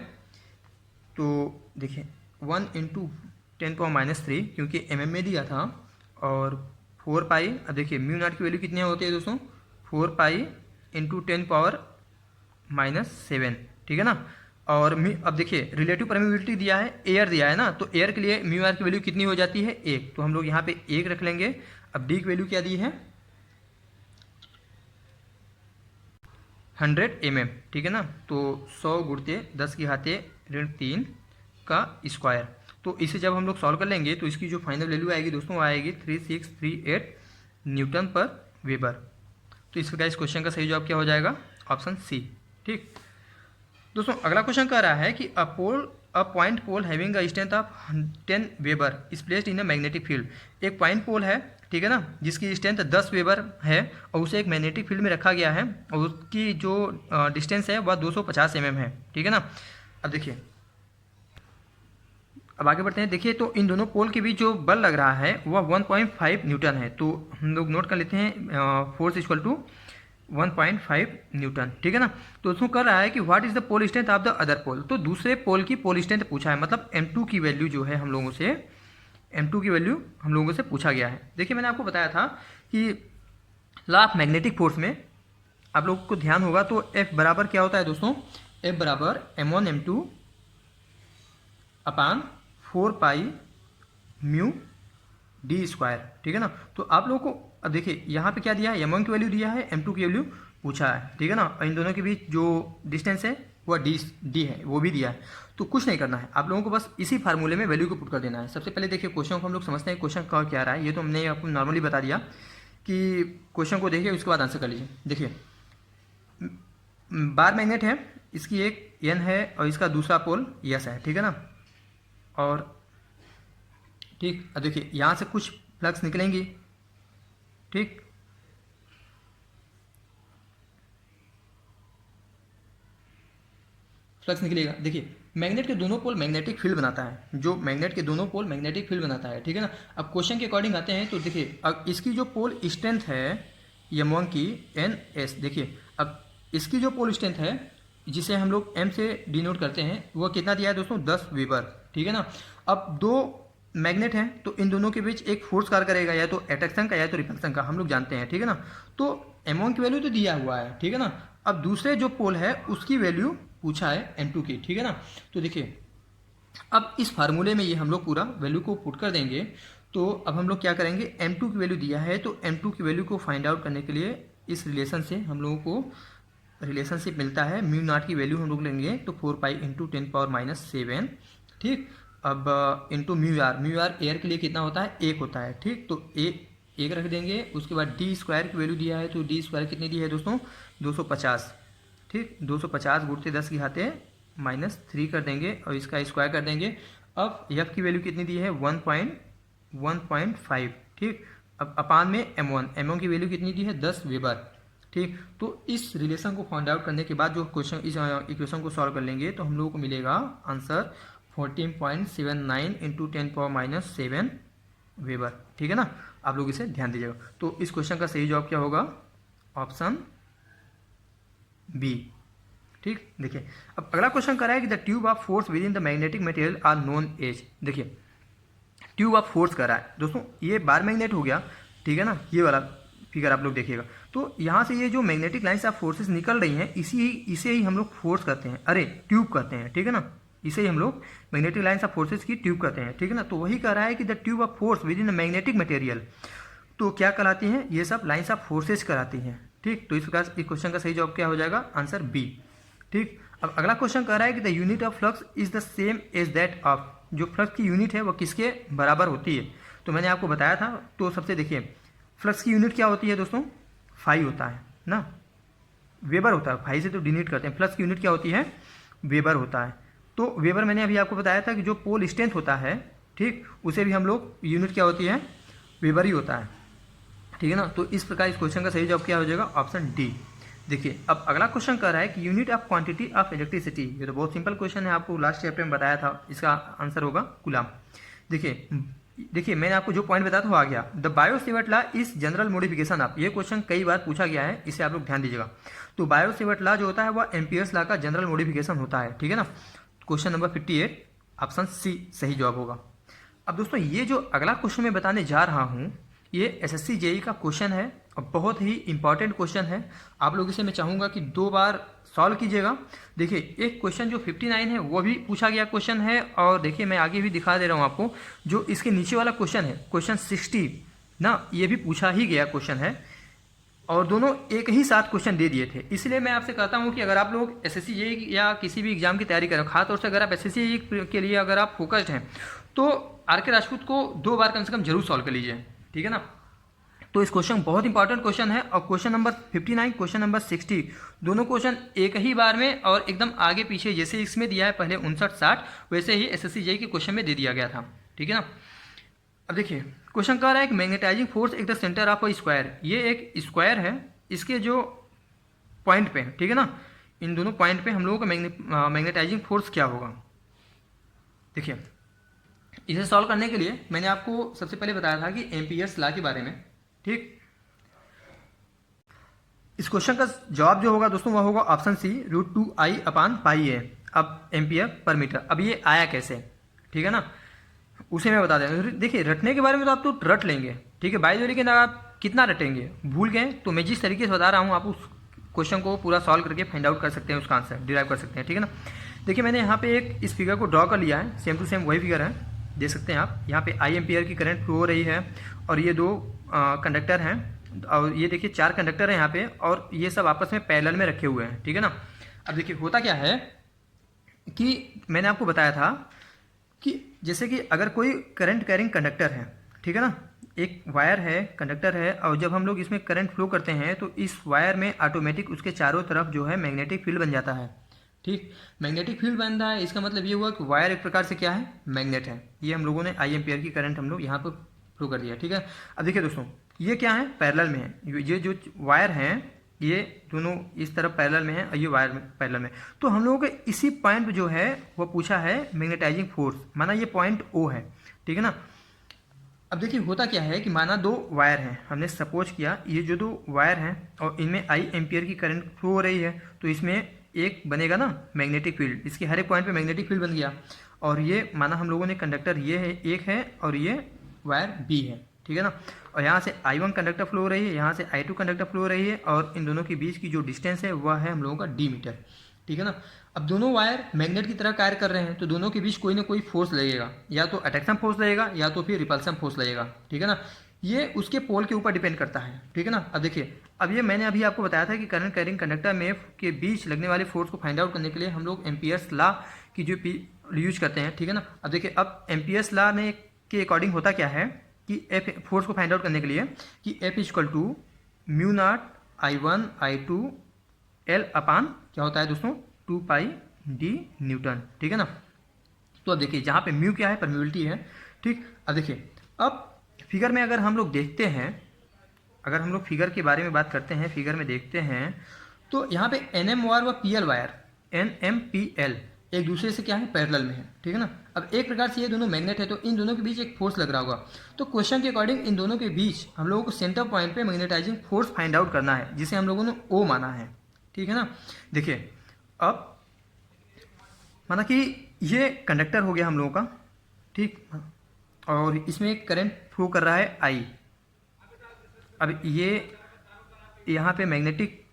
तो देखिए 1 × 10⁻³ क्योंकि mm में दिया था, और 4π, अब देखिए μ0 की वैल्यू कितनी होती है दोस्तों, 4π × 10⁻⁷, ठीक है ना। और अब देखिए रिलेटिव परमिबिलिटी दिया है, एयर दिया है ना, तो एयर के लिए μr की वैल्यू कितनी हो जाती है 1, तो हम लोग यहाँ पे 1 रख लेंगे। अब डी की वैल्यू क्या दी है 100 mm, ठीक है ना, तो 100 × 10⁻³ का स्क्वायर। तो इसे जब हम लोग सॉल्व कर लेंगे तो इसकी जो फाइनल वैल्यू आएगी दोस्तों आएगी 3638 न्यूटन पर वेबर। तो इस प्रकार इस क्वेश्चन का सही जवाब क्या हो जाएगा, ऑप्शन सी, ठीक। दोस्तों अगला क्वेश्चन कह रहा है कि a point pole having a strength of 10 weber is placed in a magnetic field. एक पॉइंट पोल है, ठीक है ना, जिसकी स्ट्रेंथ 10 वेबर है, और उसे एक मैग्नेटिक फील्ड में रखा गया है, और उसकी जो डिस्टेंस है वह 250 mm है, ठीक है ना। अब देखिए अब आगे बढ़ते हैं। देखिए तो इन दोनों पोल के बीच जो बल लग रहा है वह 1.5 न्यूटन है। तो हम लोग नोट कर लेते हैं फोर्स इक्वल टू 1.5 न्यूटन, ठीक है ना। तो उसको कर रहा है कि what is the pole strength of the other pole. तो दूसरे पोल की पोल स्ट्रेंथ पूछा है, मतलब m2 की वैल्यू जो है हम लोगों से m2 की वैल्यू हम लोगों से पूछा गया है। देखिए मैंने आपको बताया था कि लॉ ऑफ मैग्नेटिक फोर्स में आप लोगों को ध्यान होगा तो F बराबर क्या होता है दोस्तों, F बराबर m1 m2 अपान 4 पाई म्यू डी स्क्वायर, ठीक है ना। तो आप लोगों को अब देखिए यहाँ पे क्या दिया है, m1 की वैल्यू दिया है, m2 की वैल्यू पूछा है, ठीक है ना। और इन दोनों के बीच जो डिस्टेंस है वह डी है, वो भी दिया है। तो कुछ नहीं करना है आप लोगों को, बस इसी फार्मूले में वैल्यू को पुट कर देना है। सबसे पहले देखिए क्वेश्चन को हम लोग समझते हैं, क्वेश्चन का क्या रहा है। ये तो हमने आपको नॉर्मली बता दिया कि क्वेश्चन को देखिए उसके बाद आंसर कर लीजिए। देखिए बार मैग्नेट है, इसकी एक एन है और इसका दूसरा पोल यस है, ठीक है ना। और ठीक, अब देखिए यहाँ से कुछ फ्लक्स निकलेंगी, ठीक, फ्लक्स निकलेगा। देखिए मैग्नेट के दोनों पोल मैग्नेटिक फील्ड बनाता है, जो मैग्नेट के दोनों पोल मैग्नेटिक फील्ड बनाता है, ठीक है ना। अब क्वेश्चन के अकॉर्डिंग आते हैं तो देखिए अब इसकी जो पोल स्ट्रेंथ है m1 की NS, देखिए अब इसकी जो पोल स्ट्रेंथ है जिसे हम लोग m से डिनोट करते हैं वह कितना दिया है दोस्तों, 10 वेबर, ठीक है ना। अब दो मैग्नेट हैं तो इन दोनों के बीच एक फोर्स कार्य करेगा, या तो अट्रैक्शन का या तो रिपल्सन का, हम लोग जानते हैं, ठीक है ना। तो m1 की वैल्यू तो दिया हुआ है, ठीक है ना। अब दूसरे जो पोल है उसकी वैल्यू पूछा है m2 की, ठीक है ना। तो देखिए अब इस फार्मूले में ये हम लोग पूरा वैल्यू को पुट कर देंगे। तो अब हम लोग क्या करेंगे, m2 की वैल्यू दिया है तो m2 की वैल्यू को फाइंड आउट करने के लिए इस रिलेशन से हम लोगों को रिलेशनशिप मिलता है। म्यू नॉट की वैल्यू हम लोग लेंगे तो 4 पाई इंटू 10⁻⁷, ठीक। अब इंटू म्यू आर एयर के लिए कितना होता है, 1 होता है, ठीक। तो एक रख देंगे। उसके बाद डी स्क्वायर की वैल्यू दिया है तो डी स्क्वायर कितनी दी है दोस्तों, 250, ठीक। 250 गुणते 10 की घाते -3 कर देंगे और इसका स्क्वायर कर देंगे। अब एफ की वैल्यू कितनी दी है, 1.5, ठीक। अब अपान में m1 की वैल्यू कितनी दी है, 10 वेबर, ठीक। तो इस रिलेशन को फाइंड आउट करने के बाद जो क्वेश्चन इस इक्वेशन को सॉल्व कर लेंगे तो हम लोगों को मिलेगा आंसर 14.79 इंटू 10⁻⁷ वेबर, ठीक है ना। आप लोग इसे ध्यान दीजिएगा। तो इस क्वेश्चन का सही जवाब क्या होगा, ऑप्शन बी, ठीक। देखिए अब अगला क्वेश्चन कर रहा है कि the tube of force within the magnetic material are known as. देखिए ट्यूब ऑफ फोर्स कर रहा है दोस्तों, ये बार मैग्नेट हो गया, ठीक है ना। ये वाला फिगर आप लोग देखिएगा तो यहाँ से ये जो मैग्नेटिक लाइंस ऑफ फोर्सेस निकल रही हैं इसे ही हम लोग फोर्स करते हैं, अरे ट्यूब करते हैं, ठीक है ना। इसे ही हम लोग मैग्नेटिक लाइंस ऑफ फोर्सेस की ट्यूब करते हैं, ठीक है ना। तो वही कह रहा है कि the tube of force within the magnetic material, तो क्या कहलाती हैं, ये सब लाइंस ऑफ फोर्सेस कहलाती हैं, ठीक। तो इस प्रकार इस क्वेश्चन का सही जवाब क्या हो जाएगा, आंसर बी, ठीक। अब अगला क्वेश्चन कह रहा है कि the unit of flux is the same as that of, जो फ्लक्स की यूनिट है वह किसके बराबर होती है। तो मैंने आपको बताया था। तो सबसे देखिए फ्लक्स की यूनिट क्या होती है दोस्तों, फाई होता है ना, वेबर होता है, फाई से तो डिनोट करते हैं। फ्लक्स की यूनिट क्या होती है, वेबर होता है। तो वेबर मैंने अभी आपको बताया था कि जो पोल स्ट्रेंथ होता है, ठीक, उसे भी हम लोग यूनिट क्या होती है, वेबर ही होता है, ठीक है ना। तो इस प्रकार इस क्वेश्चन का सही जवाब क्या हो जाएगा, ऑप्शन डी। देखिए अब अगला क्वेश्चन कर रहा है कि unit of quantity of electricity, ये तो बहुत सिंपल क्वेश्चन है, आपको लास्ट चैप्टर में बताया था, इसका आंसर होगा कूलम। देखिए मैंने आपको जो पॉइंट बताया था वो आ गया। The Biot-Savart law is general modification of, ये क्वेश्चन कई बार पूछा गया है, इसे आप लोग ध्यान दीजिएगा। तो बायो-सेवर्ट लॉ जो होता है वह एम्पियर्स लॉ का जनरल मॉडिफिकेशन होता है, ठीक है ना। क्वेश्चन नंबर 58 ऑप्शन सी सही जवाब होगा। अब दोस्तों ये जो अगला क्वेश्चन मैं बताने जा रहा हूँ ये एसएससी जेई का क्वेश्चन है और बहुत ही इंपॉर्टेंट क्वेश्चन है। आप लोग इसे मैं चाहूँगा कि 2 बार सॉल्व कीजिएगा। देखिए एक क्वेश्चन जो 59 है वो भी पूछा गया क्वेश्चन है, और देखिए मैं आगे भी दिखा दे रहा हूँ आपको, जो इसके नीचे वाला क्वेश्चन है क्वेश्चन 60 ना, ये भी पूछा ही गया क्वेश्चन है, और दोनों एक ही साथ क्वेश्चन दे दिए थे। इसलिए मैं आपसे कहता हूँ कि अगर आप लोग एसएससी जेई या किसी भी एग्जाम की तैयारी करें, खासतौर से अगर आप एसएससी जेई के लिए अगर आप फोकस्ड हैं तो आरके राजपूत को 2 बार कम से कम जरूर सॉल्व कर लीजिए, ठीक है ना। तो इस क्वेश्चन बहुत इंपॉर्टेंट क्वेश्चन है, और क्वेश्चन नंबर 59 क्वेश्चन नंबर 60 दोनों क्वेश्चन एक ही बार में और एकदम आगे पीछे, जैसे इसमें दिया है पहले 59-60 वैसे ही एसएससी जेई के क्वेश्चन में दे दिया गया था, ठीक है ना। अब देखिए क्वेश्चन कह रहा है कि magnetising force at the centre of a square, ये एक स्क्वायर है, इसके जो पॉइंट पे, ठीक है ना, इन दोनों पॉइंट पे हम लोगों का मैग्नेटाइजिंग फोर्स क्या होगा। देखिए इसे सॉल्व करने के लिए मैंने आपको सबसे पहले बताया था कि एम्पियर्स लॉ के बारे में। ठीक, इस क्वेश्चन का जवाब जो होगा दोस्तों वह होगा ऑप्शन सी, √2I/πa। अब एम्पियर पर मीटर, अब ये आया कैसे, ठीक है ना, उसे मैं बता दें। देखिए रटने के बारे में तो आप तो रट लेंगे, ठीक है भाई, लेकिन आप कितना रटेंगे, भूल गए तो मैं जिस तरीके से बता रहा हूँ आप उस क्वेश्चन को पूरा सॉल्व करके फाइंड आउट कर सकते हैं, उसका आंसर डिराइव कर सकते हैं, ठीक है ना। देखिए मैंने यहाँ पे एक इस फिगर को ड्रॉ कर लिया है, सेम टू सेम वही फिगर है, देख सकते हैं आप। यहाँ पे I एम्पियर की करंट फ्लो हो रही है और ये दो कंडक्टर हैं, और ये देखिए 4 कंडक्टर हैं यहाँ पे, और ये सब आपस में पैरेलल में रखे हुए हैं, ठीक है ना। अब देखिए होता क्या है कि मैंने आपको बताया था कि जैसे कि अगर कोई करंट कैरिंग कंडक्टर है, ठीक है ना, एक वायर है, कंडक्टर है, और जब हम लोग इसमें करंट फ्लो करते हैं तो इस वायर में ऑटोमेटिक उसके चारों तरफ जो है मैग्नेटिक फील्ड बन जाता है। ठीक, मैग्नेटिक फील्ड बन रहा है, इसका मतलब ये हुआ कि वायर एक प्रकार से क्या है, मैग्नेट है। ये हम लोगों ने I एम्पियर की करंट हम लोग यहाँ पर फ्लो कर दिया, ठीक है। अब देखिए दोस्तों ये क्या है, पैरेलल में है, ये जो वायर हैं ये दोनों इस तरफ पैरेलल में है और ये वायर में पैरेलल में। तो हम लोगों को इसी पॉइंट जो है वो पूछा है मैग्नेटाइजिंग फोर्स, माना ये पॉइंट O है, ठीक है ना। अब देखिए होता क्या है कि माना 2 वायर हैं, हमने सपोज किया ये जो 2 वायर हैं और इनमें I एम्पियर की करंट फ्लो हो रही है, तो इसमें एक बनेगा ना मैग्नेटिक फील्ड, इसके हर एक पॉइंट पे मैग्नेटिक फील्ड बन गया। और ये माना हम लोगों ने कंडक्टर ये है, एक है, और ये वायर B है, ठीक है ना। और यहाँ से I1 कंडक्टर फ्लो हो रही है, यहाँ से I2 कंडक्टर फ्लो हो रही है, और इन दोनों के बीच की जो डिस्टेंस है वह है हम लोगों का D मीटर, ठीक है ना। अब दोनों वायर मैग्नेट की तरह कार्य कर रहे हैं, तो दोनों के बीच कोई ना कोई फोर्स लगेगा, या तो अट्रैक्शन फोर्स लगेगा या तो फिर रिपल्सन फोर्स लगेगा, ठीक है ना। ये उसके पोल के ऊपर डिपेंड करता है, ठीक है ना। अब देखिए, अब ये मैंने अभी आपको बताया था कि करंट कैरिंग कंडक्टर में के बीच लगने वाले फोर्स को फाइंड आउट करने के लिए हम लोग एम्पियर्स लॉ की जो यूज करते हैं, ठीक है ना। अब देखिए, अब एम्पियर्स लॉ ने के अकॉर्डिंग होता क्या है कि F फोर्स को फाइंड आउट करने के लिए कि F = μ0 I1 I2 L अपान क्या होता है दोस्तों 2πd न्यूटन, ठीक है ना। तो अब देखिए जहाँ पे म्यू क्या है, परम्यूबिलिटी है, ठीक। अब देखिए, अब फिगर में अगर हम लोग देखते हैं, अगर हम लोग फिगर के बारे में बात करते हैं, फिगर में देखते हैं तो यहाँ पे NM वायर व PL वायर NMPL एक दूसरे से क्या है, पैरेलल में है, ठीक है ना। अब एक प्रकार से ये दोनों मैग्नेट है, तो इन दोनों के बीच एक फोर्स लग रहा होगा। तो क्वेश्चन के अकॉर्डिंग इन दोनों के बीच हम लोगों को सेंटर पॉइंट पे मैग्नेटाइजिंग फोर्स फाइंड आउट करना है, जिसे हम लोगों ने O माना है, ठीक है ना। देखिए, अब माना कि ये कंडक्टर हो गया हम लोगों का, ठीक, और इसमें एक करंट फ्लो कर रहा है I। अब ये यहाँ पे मैग्नेटिक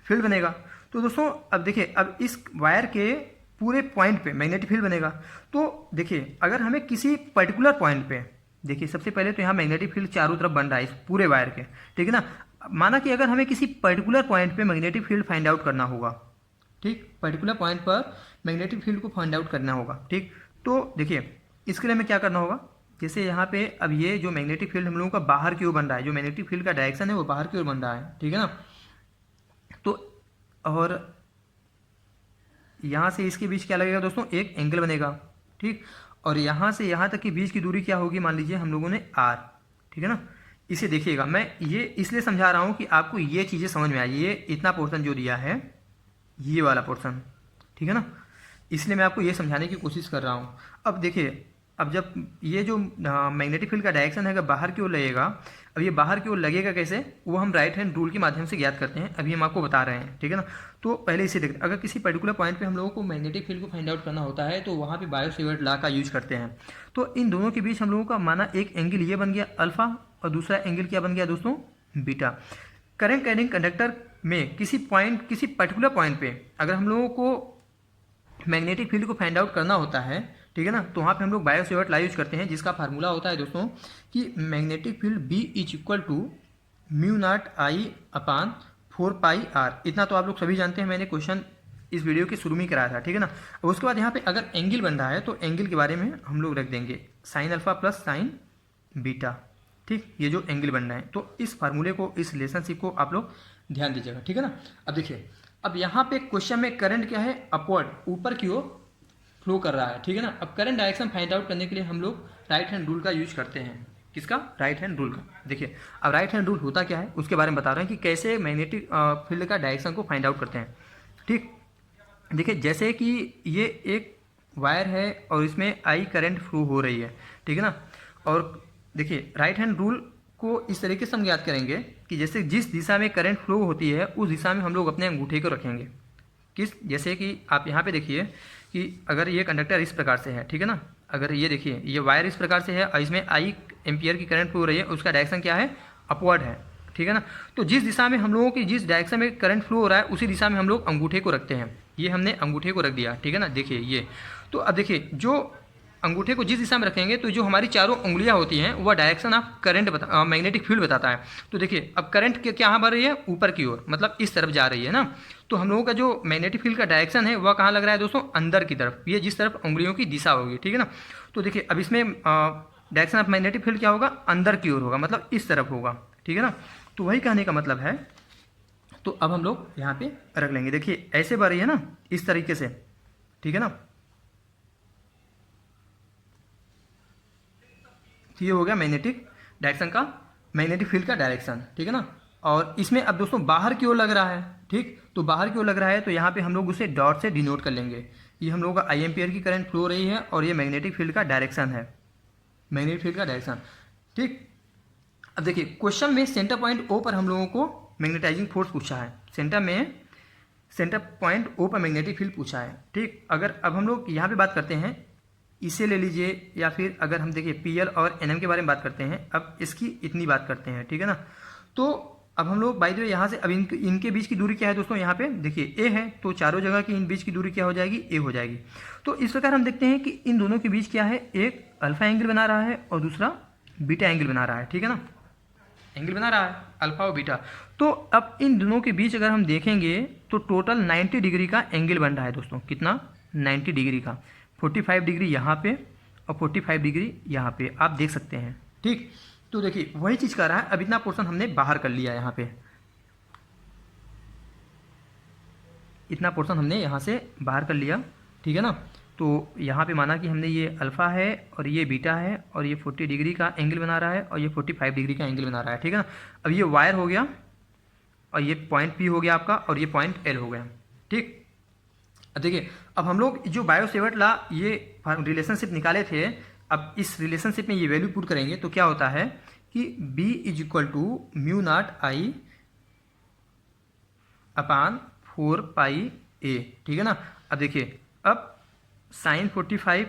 फील्ड बनेगा। तो दोस्तों अब देखिए, अब इस वायर के पूरे पॉइंट पे मैग्नेटिक फील्ड बनेगा। तो देखिए, अगर हमें किसी पर्टिकुलर पॉइंट पे, देखिए सबसे पहले तो यहाँ मैग्नेटिक फील्ड चारों तरफ बन रहा है इस पूरे वायर के, ठीक है ना। माना कि अगर हमें किसी पर्टिकुलर पॉइंट पे मैग्नेटिक फील्ड फाइंड आउट करना होगा, ठीक, पर्टिकुलर पॉइंट पर मैग्नेटिक फील्ड को फाइंड आउट करना होगा, ठीक। तो देखिए इसके लिए हमें क्या करना होगा, जैसे यहाँ पे अब ये जो मैग्नेटिक फील्ड हम लोगों का बाहर की ओर बन रहा है, जो मैग्नेटिक फील्ड का डायरेक्शन है वो बाहर की ओर बन रहा है, ठीक है ना। तो और यहाँ से इसके बीच क्या लगेगा दोस्तों, एक एंगल बनेगा, ठीक। और यहाँ से यहाँ तक की बीच की दूरी क्या होगी, मान लीजिए हम लोगों ने R, ठीक है ना। इसे देखिएगा, मैं ये इसलिए समझा रहा हूँ कि आपको ये चीज़ें समझ में आए। ये इतना पोर्शन जो दिया है, ये वाला पोर्शन, ठीक है ना, इसलिए मैं आपको ये समझाने की कोशिश कर रहा हूँ। अब देखिए, अब जब ये जो मैग्नेटिक फील्ड का डायरेक्शन है अगर बाहर की ओर लगेगा, अब ये बाहर की ओर लगेगा कैसे, वो हम राइट हैंड रूल के माध्यम से ज्ञात करते हैं, अभी हम आपको बता रहे हैं, ठीक है ना। तो पहले इसे देखते हैं, अगर किसी पर्टिकुलर पॉइंट पे हम लोगों को मैग्नेटिक फील्ड को फाइंड आउट करना होता है तो वहाँ पे बायो-सेवर्ट लॉ का यूज करते हैं। तो इन दोनों के बीच हम लोगों का माना एक एंगल ये बन गया अल्फा, और दूसरा एंगल क्या बन गया दोस्तों, बीटा। करंट कैरिंग कंडक्टर में किसी पर्टिकुलर पॉइंट पे अगर हम लोगों को मैग्नेटिक फील्ड को फाइंड आउट करना होता है, ठीक है ना, तो वहाँ पे हम लोग बायो-सेवर्ट लॉ यूज करते हैं, जिसका फार्मूला होता है दोस्तों कि मैग्नेटिक फील्ड B = μ0 I/4πr। इतना तो आप लोग सभी जानते हैं, मैंने क्वेश्चन इस वीडियो के शुरू में कराया था, ठीक है ना। और उसके बाद यहाँ पे अगर एंगल बन रहा है तो एंगल के बारे में हम लोग रख देंगे sin alpha plus sin beta, ठीक, ये जो एंगल बन रहा है। तो इस फार्मूले को, इस रिलेशनशिप को आप लोग ध्यान दीजिएगा, ठीक है ना। अब देखिए, अब यहाँ पे क्वेश्चन में करंट क्या है, अपवर्ड, ऊपर की ओर फ्लो कर रहा है, ठीक है ना। अब करंट डायरेक्शन फाइंड आउट करने के लिए हम लोग राइट हैंड रूल का यूज करते हैं। किसका, राइट हैंड रूल का। देखिए, अब राइट हैंड रूल होता क्या है उसके बारे में बता रहे हैं कि कैसे मैग्नेटिक फील्ड का डायरेक्शन को फाइंड आउट करते हैं, ठीक। देखिए, जैसे कि ये एक वायर है और इसमें आई करंट फ्लो हो रही है, ठीक है ना। और देखिए राइट हैंड रूल को इस तरीके से हम याद करेंगे कि जैसे जिस दिशा में करंट फ्लो होती है उस दिशा में हम लोग अपने अंगूठे को रखेंगे। किस, जैसे कि आप यहाँ पे देखिए कि अगर ये कंडक्टर इस प्रकार से है, ठीक है ना, अगर ये देखिए ये वायर इस प्रकार से है और इसमें आई एम्पियर की करंट फ्लो हो रही है, उसका डायरेक्शन क्या है, अपवर्ड है, ठीक है ना। तो जिस दिशा में हम लोगों की जिस डायरेक्शन में करंट फ्लो हो रहा है उसी दिशा में हम लोग अंगूठे को रखते हैं। ये हमने अंगूठे को रख दिया, ठीक है ना, देखिए ये। तो अब देखिए जो अंगूठे को जिस दिशा में रखेंगे तो जो हमारी चारों उंगलियां होती हैं वह direction of current magnetic field बताता है। तो देखिए अब करंट क्या बढ़ रही है, ऊपर की ओर, मतलब इस तरफ जा रही है ना। तो हम लोगों का जो मैग्नेटिक फील्ड का डायरेक्शन है वह कहाँ लग रहा है दोस्तों, अंदर की तरफ, ये जिस तरफ उंगलियों की दिशा होगी, ठीक है ना। तो देखिए अब इसमें डायरेक्शन ऑफ मैग्नेटिक फील्ड क्या होगा, अंदर की ओर होगा, मतलब इस तरफ होगा, ठीक है ना। तो वही कहने का मतलब है। तो अब हम लोग यहाँ पे रख लेंगे, देखिए ऐसे बढ़ रही है ना, इस तरीके से, ठीक है ना। तो ये हो गया मैग्नेटिक डायरेक्शन का, मैग्नेटिक फील्ड का डायरेक्शन, ठीक है ना। और इसमें अब दोस्तों बाहर की ओर लग रहा है, ठीक, तो बाहर की ओर लग रहा है तो यहाँ पे हम लोग उसे डॉट से डिनोट कर लेंगे। ये हम लोगों का आई एम्पियर की करंट फ्लो हो रही है और ये मैग्नेटिक फील्ड का डायरेक्शन है, मैग्नेटिक फील्ड का डायरेक्शन, ठीक। अब देखिए क्वेश्चन में सेंटर पॉइंट ओ पर हम लोगों को मैग्नेटाइजिंग फोर्स पूछा है, सेंटर पॉइंट ओ पर मैग्नेटिक फील्ड पूछा है, ठीक। अगर अब हम लोग यहाँ पे बात करते हैं, इसे ले लीजिए, या फिर अगर हम देखिए पीएल और एनएम के बारे में बात करते हैं, अब इसकी इतनी बात करते हैं, ठीक है ना। तो अब हम लोग बाय द वे यहाँ से अब इनके बीच की दूरी क्या है दोस्तों, यहाँ पे देखिए ए है, तो चारों जगह की इन बीच की दूरी क्या हो जाएगी, ए हो जाएगी। तो इस प्रकार हम देखते हैं कि इन दोनों के बीच क्या है, एक अल्फा एंगल बना रहा है और दूसरा बीटा एंगल बना रहा है, ठीक है ना, एंगल बना रहा है अल्फा और बीटा। तो अब इन दोनों के बीच अगर हम देखेंगे तो टोटल 90 डिग्री का एंगल बन रहा है दोस्तों, कितना, 90 डिग्री का, 45 डिग्री यहाँ पे और 45 डिग्री यहाँ पे, आप देख सकते हैं, ठीक। तो देखिए वही चीज़ कर रहा है। अब इतना पोर्शन हमने बाहर कर लिया, यहाँ पे इतना पोर्शन हमने यहाँ से बाहर कर लिया, ठीक है ना। तो यहाँ पे माना कि हमने ये अल्फ़ा है और ये बीटा है और ये 40 डिग्री का एंगल बना रहा है और ये 45 डिग्री का एंगल बना रहा है, ठीक है ना। अब ये वायर हो गया और ये पॉइंट पी हो गया आपका और ये पॉइंट एल हो गया, ठीक। अब देखिए अब हम लोग जो बायो-सेवर्ट लॉ ये रिलेशनशिप निकाले थे, अब इस रिलेशनशिप में ये वैल्यू पुट करेंगे तो क्या होता है कि B is equal to mu not I upon 4 pi A, ठीक है ना। अब देखिए अब साइन 45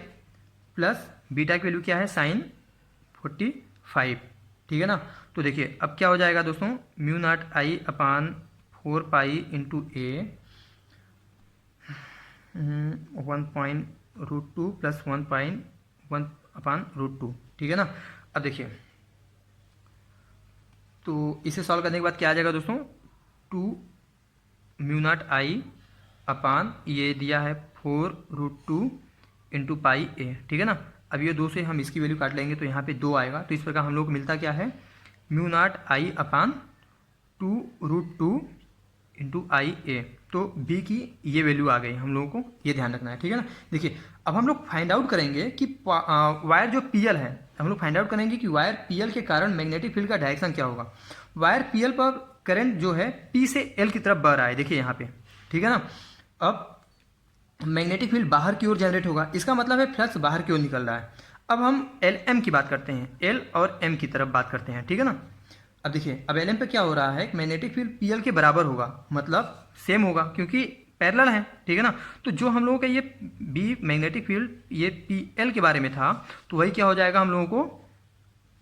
प्लस बीटा की वैल्यू क्या है, साइन 45, ठीक है ना। तो देखिए अब क्या हो जाएगा दोस्तों, mu not I upon 4 pi into A 1.√2 plus 1.1 अपान √2, ठीक है ना। अब देखिए तो इसे सॉल्व करने के बाद क्या आ जाएगा दोस्तों, 2 म्यू नॉट आई अपान ये दिया है 4√2 इंटू पाई ए, ठीक है ना। अब ये 2 से हम इसकी वैल्यू काट लेंगे तो यहाँ पे 2 आएगा। तो इस प्रकार हम लोग को मिलता क्या है, mu not I upon 2√2 into आई ए। तो बी की ये वैल्यू आ गई, हम लोगों को ये ध्यान रखना है, ठीक है ना। देखिए अब हम लोग फाइंड आउट करेंगे कि वायर जो पीएल है, हम लोग फाइंड आउट करेंगे कि वायर पीएल के कारण मैग्नेटिक फील्ड का डायरेक्शन क्या होगा। वायर पीएल पर करंट जो है पी से एल की तरफ बह रहा है, देखिए यहाँ पे, ठीक है ना। अब मैग्नेटिक फील्ड बाहर की ओर जनरेट होगा, इसका मतलब है फ्लक्स बाहर की ओर निकल रहा है। अब हम एल एम की बात करते हैं, एल और एम की तरफ बात करते हैं, ठीक है ना। अब देखिए अब एल एम पे क्या हो रहा है, मैग्नेटिक फील्ड पी एल के बराबर होगा, मतलब सेम होगा क्योंकि पैरेलल है, ठीक है ना। तो जो हम लोगों का ये बी मैग्नेटिक फील्ड ये पी एल के बारे में था, तो वही क्या हो जाएगा हम लोगों को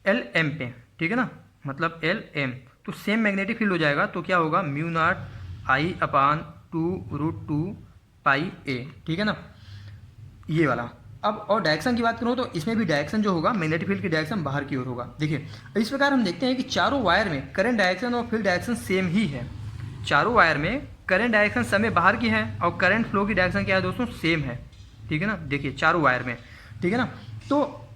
एल एम पे, ठीक है ना, मतलब एल एम, तो सेम मैग्नेटिक फील्ड हो जाएगा। तो क्या होगा, mu not I upon 2√2 pi A, ठीक है ना, ये वाला। अब और डायरेक्शन की बात करूँ तो इसमें भी डायरेक्शन जो होगा मैग्नेटिक फील्ड की डायरेक्शन बाहर की ओर होगा। देखिए इस प्रकार हम देखते हैं कि चारों वायर में करंट डायरेक्शन और फील्ड डायरेक्शन सेम ही है। चारों वायर में करंट डायरेक्शन समय बाहर की है और करंट फ्लो की डायरेक्शन क्या है दोस्तों, सेम है, ठीक है ना। देखिए चारों वायर में, ठीक है ना। तो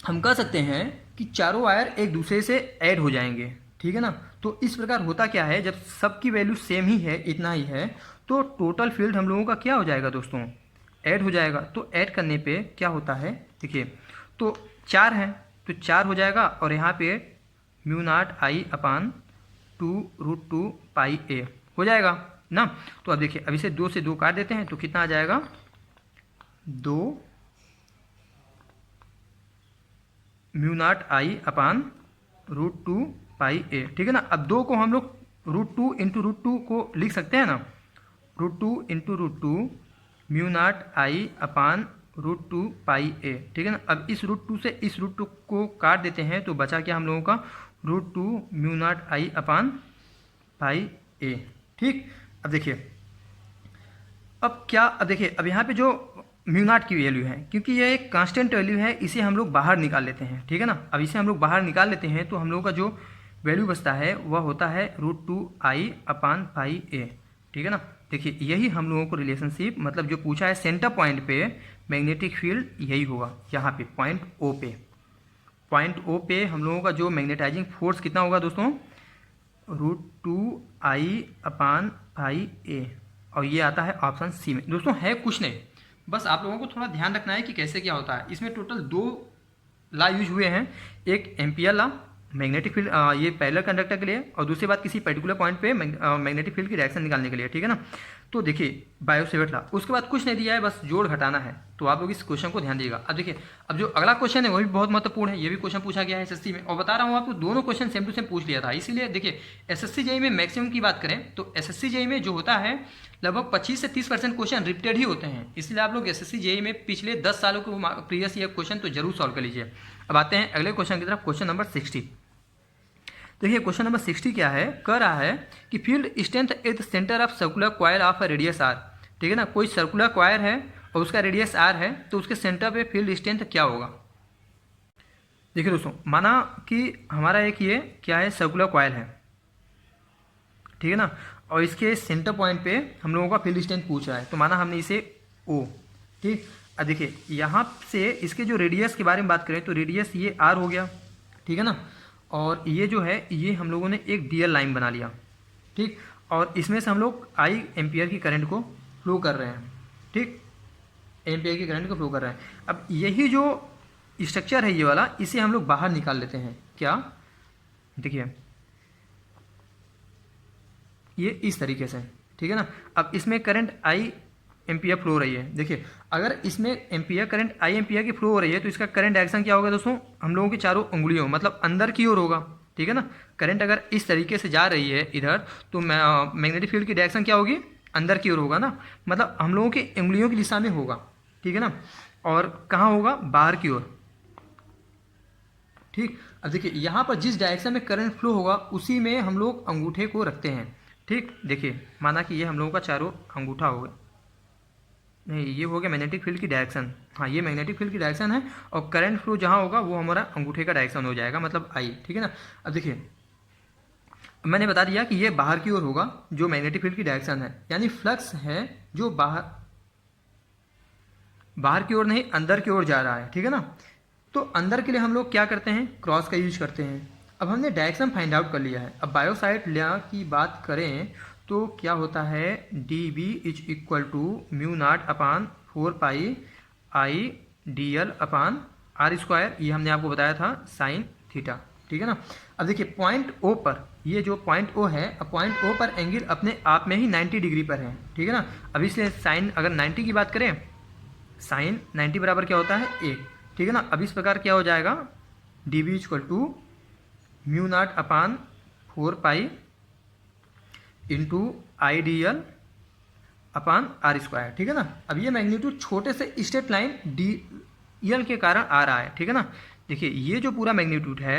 हम कह सकते हैं कि चारों वायर एक दूसरे से ऐड हो जाएंगे, ठीक है ना। तो इस प्रकार होता क्या है, जब सबकी वैल्यू सेम ही है, इतना ही है, तो टोटल फील्ड हम लोगों का क्या हो जाएगा दोस्तों, ऐड हो जाएगा। तो ऐड करने पे क्या होता है, देखिए तो 4 है तो 4 हो जाएगा और यहाँ पे म्यू नॉट आई अपान 2√2 पाई ए हो जाएगा ना। तो अब देखिए अब इसे 2 से 2 काट देते हैं तो कितना आ जाएगा, 2 mu not I upon √2 pi A, ठीक है ना। अब 2 को हम लोग √2 इंटू √2 को लिख सकते हैं ना, √2 into √2 mu not I upon √2 pi A, ठीक है ना। अब इस √2 से इस √2 को काट देते हैं तो बचा क्या हम लोगों का, √2 mu not I upon pi A, ठीक। अब देखिए अब देखिए अब यहाँ पे जो म्यू नॉट की वैल्यू है, क्योंकि ये एक कांस्टेंट वैल्यू है, इसे हम लोग बाहर निकाल लेते हैं, ठीक है ना। अब इसे हम लोग बाहर निकाल लेते हैं तो हम लोगों का जो वैल्यू बचता है वह होता है √2 आई अपान पाई ए, ठीक है ना। देखिए यही हम लोगों को रिलेशनशिप, मतलब जो पूछा है सेंटर पॉइंट पे मैग्नेटिक फील्ड, यही होगा यहाँ पे पॉइंट ओ पे हम लोगों का जो मैग्नेटाइजिंग फोर्स कितना होगा दोस्तों, √2 आई अपान पाई ए, और ये आता है ऑप्शन सी में। दोस्तों है कुछ नहीं, बस आप लोगों को थोड़ा ध्यान रखना है कि कैसे क्या होता है। इसमें टोटल 2 लॉ यूज हुए हैं, एक एम्पियर लॉ मैग्नेटिक फील्ड ये पैरेलल कंडक्टर के लिए, और दूसरी बात किसी पर्टिकुलर पॉइंट पे मैग्नेटिक फील्ड की डायरेक्शन निकालने के लिए, ठीक है ना। तो देखिए बायो-सेवर्ट लॉ, उसके बाद कुछ नहीं दिया है, बस जोड़ घटाना है, तो आप लोग इस क्वेश्चन को ध्यान दीजिएगा। अब देखिए अब जो अगला क्वेश्चन है वो भी बहुत महत्वपूर्ण है, ये भी क्वेश्चन पूछा गया है एसएससी में, और बता रहा हूँ आपको दोनों क्वेश्चन सेम टू सेम पूछ लिया था। इसीलिए देखिए एसएससी जेईई में मैक्सिमम की बात करें तो एसएससी जेईई में जो होता है लगभग 25 से 30% क्वेश्चन रिपीटेड ही होते हैं, इसलिए आप लोग एसएससी जेईई में पिछले 10 सालों के प्रीवियस ईयर क्वेश्चन तो जरूर सॉल्व कर लीजिए। अब आते हैं अगले क्वेश्चन की तरफ, क्वेश्चन नंबर 60। देखिए क्वेश्चन नंबर 60 क्या है, कह रहा है कि field strength at the centre of circular coil of a radius R, ठीक है ना। कोई सर्कुलर कॉइल है और उसका रेडियस आर है, तो उसके सेंटर पे फील्ड स्ट्रेंथ क्या होगा। देखिए दोस्तों माना कि हमारा एक ये क्या है, सर्कुलर कॉइल है, ठीक है ना, और इसके सेंटर पॉइंट पे हम लोगों का फील्ड स्ट्रेंथ पूछ रहा है, तो माना हमने इसे ओ, ठीक। अब देखिए यहाँ से इसके जो रेडियस के बारे में बात करें तो रेडियस ये आर हो गया, ठीक है ना, और ये जो है ये हम लोगों ने एक डीएल लाइन बना लिया, ठीक, और इसमें से हम लोग आई एम्पियर की करंट को फ्लो कर रहे हैं, ठीक, एम्पियर की करंट को फ्लो कर रहे हैं। अब यही जो स्ट्रक्चर है ये वाला, इसे हम लोग बाहर निकाल लेते हैं, क्या, देखिए ये इस तरीके से, ठीक है ना। अब इसमें करंट आई एम्पियर फ्लो हो रही है, देखिए अगर इसमें एम्पियर करंट आई एम्पियर की फ्लो हो रही है तो इसका करंट डायरेक्शन क्या होगा दोस्तों, हम लोगों की चारों उंगलियों मतलब अंदर की ओर होगा, ठीक है ना। करंट अगर इस तरीके से जा रही है इधर तो मैग्नेटिक फील्ड की डायरेक्शन क्या होगी, अंदर की ओर होगा ना, मतलब हम लोगों की उंगलियों की दिशा में होगा, ठीक है ना। और कहाँ होगा, बाहर की ओर, ठीक। अब देखिए यहाँ पर जिस डायरेक्शन में करंट फ्लो होगा उसी में हम लोग अंगूठे को रखते हैं, ठीक। देखिए माना कि ये हम लोगों का चारों अंगूठा होगा, नहीं ये हो गया मैग्नेटिक फील्ड की डायरेक्शन, हाँ ये मैग्नेटिक फील्ड की डायरेक्शन है, और करंट फ्लो जहाँ होगा वो हमारा अंगूठे का डायरेक्शन हो जाएगा, मतलब आई, ठीक है ना। अब देखिए मैंने बता दिया कि ये बाहर की ओर होगा जो मैग्नेटिक फील्ड की डायरेक्शन है, यानी फ्लक्स है जो बाहर की ओर नहीं अंदर की ओर जा रहा है, ठीक है ना। तो अंदर के लिए हम लोग क्या करते हैं, क्रॉस का यूज करते हैं। अब हमने डायरेक्शन फाइंड आउट कर लिया है। अब बायो-सावर्ट लॉ की बात करें तो क्या होता है, D B is equal to mu not upon 4 pi I D L upon R square, ये हमने आपको बताया था साइन थीटा, ठीक है ना। अब देखिए पॉइंट ओ पर, ये जो पॉइंट ओ है, अब पॉइंट ओ पर एंगल अपने आप में ही 90 डिग्री पर है, ठीक है ना। अब इसलिए साइन अगर 90 की बात करें, साइन 90 बराबर क्या होता है 1, ठीक है ना। अब इस प्रकार क्या हो जाएगा, D B equal to mu not upon 4 pi into I D L upon R square, ठीक है ना। अब ये मैग्नीट्यूड छोटे से स्ट्रेट लाइन डी एल के कारण आ रहा है, ठीक है ना। देखिए ये जो पूरा मैग्नीट्यूड है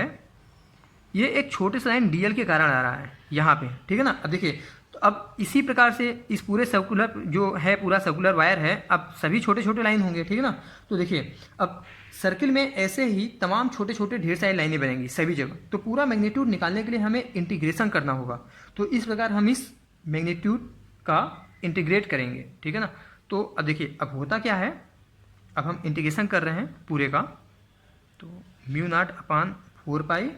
ये एक छोटे से लाइन डी एल के कारण आ रहा है यहाँ पे, ठीक है ना। अब देखिए तो अब इसी प्रकार से इस पूरे सर्कुलर जो है पूरा सर्कुलर वायर है, अब सभी छोटे छोटे लाइन होंगे, ठीक है ना। तो देखिए अब सर्किल में ऐसे ही तमाम छोटे छोटे ढेर सारी लाइनें बनेंगी सभी जगह, तो पूरा मैग्नीट्यूड निकालने के लिए हमें इंटीग्रेशन करना होगा। तो इस प्रकार हम इस मैग्नीट्यूड का इंटीग्रेट करेंगे, ठीक है ना। तो अब देखिए अब होता क्या है, अब हम इंटीग्रेशन कर रहे हैं पूरे का, तो mu not upon 4 pi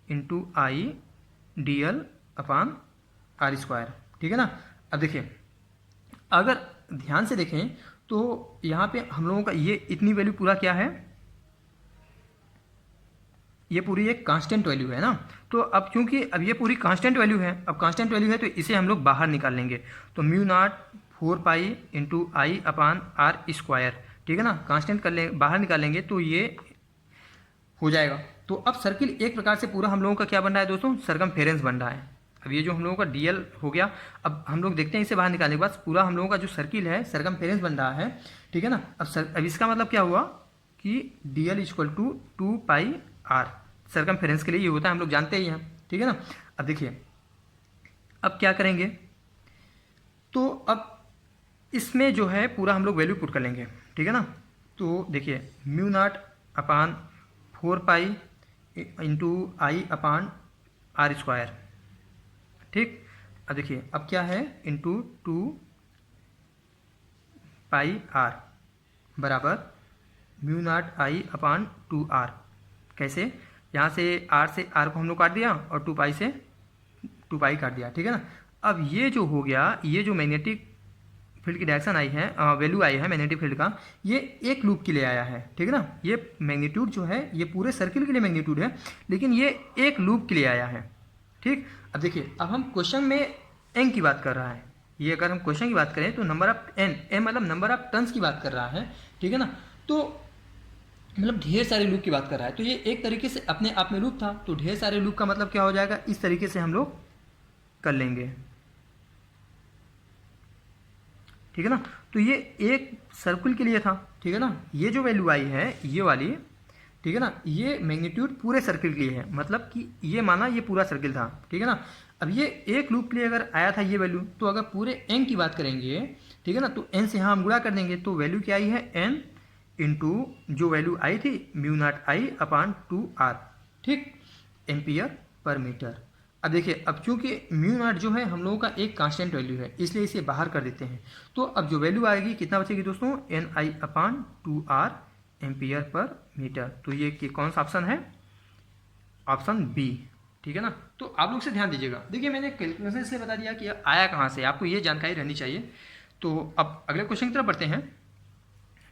into I D L upon R square, ठीक है ना। अब देखिए अगर ध्यान से देखें तो यहाँ पे हम लोगों का ये इतनी वैल्यू पूरा क्या है, ये पूरी एक कांस्टेंट वैल्यू है ना। तो अब क्योंकि अब ये पूरी कांस्टेंट वैल्यू है, अब कांस्टेंट वैल्यू है तो इसे हम लोग बाहर निकाल लेंगे, तो mu naught 4 pi into I upon R square, ठीक है ना। कांस्टेंट कर ले बाहर निकालेंगे तो ये हो जाएगा। तो अब सर्किल एक प्रकार से पूरा हम लोगों का क्या बन रहा है दोस्तों, सरकमफेरेंस बन रहा है। अब ये जो हम लोगों का डीएल हो गया, अब हम लोग देखते हैं इसे बाहर निकालने के बाद पूरा हम लोगों का जो सर्किल है सरकमफेरेंस बन रहा है, ठीक है ना। अब इसका मतलब क्या हुआ कि DL equal to 2πr, circumference के लिए ये होता है, हम लोग जानते ही हैं, ठीक है ना। अब देखिए अब क्या करेंगे, तो अब इसमें जो है पूरा हम लोग वैल्यू पुट कर लेंगे, ठीक है ना। तो देखिए mu not upon 4π into I upon R square, ठीक। अब देखिए अब क्या है, इंटू 2πr बराबर mu not I upon 2r। कैसे, यहाँ से r को हम लोग काट दिया और 2π से 2π काट दिया, ठीक है ना। अब ये जो हो गया, ये जो मैग्नेटिक फील्ड की डायरेक्शन आई है, वैल्यू आई है मैग्नेटिक फील्ड का, ये एक लूप के लिए आया है, ठीक है ना। ये मैग्नीट्यूड जो है ये पूरे सर्किल के लिए मैग्नीट्यूड है, लेकिन ये एक लूप के लिए आया है, ठीक। अब देखिए अब हम क्वेश्चन में एन की बात कर रहा है, ये अगर हम क्वेश्चन की बात करें तो नंबर ऑफ एन मतलब नंबर ऑफ टर्न्स की बात कर रहा है, ठीक है ना। तो मतलब ढेर सारे लूप की बात कर रहा है, तो ये एक तरीके से अपने आप में लूप था, तो ढेर सारे लूप का मतलब क्या हो जाएगा, इस तरीके से हम लोग कर लेंगे, ठीक है ना। तो ये एक सर्कल के लिए था, ठीक है ना। ये जो वैल्यू आई है ये वाली, ठीक है ना, ये मैग्नीट्यूड पूरे सर्किल के लिए है, मतलब कि ये माना ये पूरा सर्किल था, ठीक है ना। अब ये एक लूप के लिए अगर आया था ये वैल्यू, तो अगर पूरे एन की बात करेंगे, ठीक है ना, तो एन से यहाँ हम गुणा कर देंगे, तो वैल्यू क्या आई है, एन इंटू जो वैल्यू आई थी mu not I upon 2r, ठीक, एम्पियर पर मीटर। अब देखिए अब चूंकि म्यू नॉट जो है हम लोगों का एक कांस्टेंट वैल्यू है, इसलिए इसे बाहर कर देते हैं। तो अब जो वैल्यू आएगी कितना बचेगी दोस्तों, एन आई अपान 2r एम्पियर पर मीटर। तो ये कि कौन सा ऑप्शन है, ऑप्शन बी, ठीक है ना। तो आप लोग से ध्यान दीजिएगा, देखिए मैंने कैलकुलेशन से बता दिया कि आया कहाँ से, आपको ये जानकारी रहनी चाहिए। तो अब अगले क्वेश्चन की तरफ बढ़ते हैं,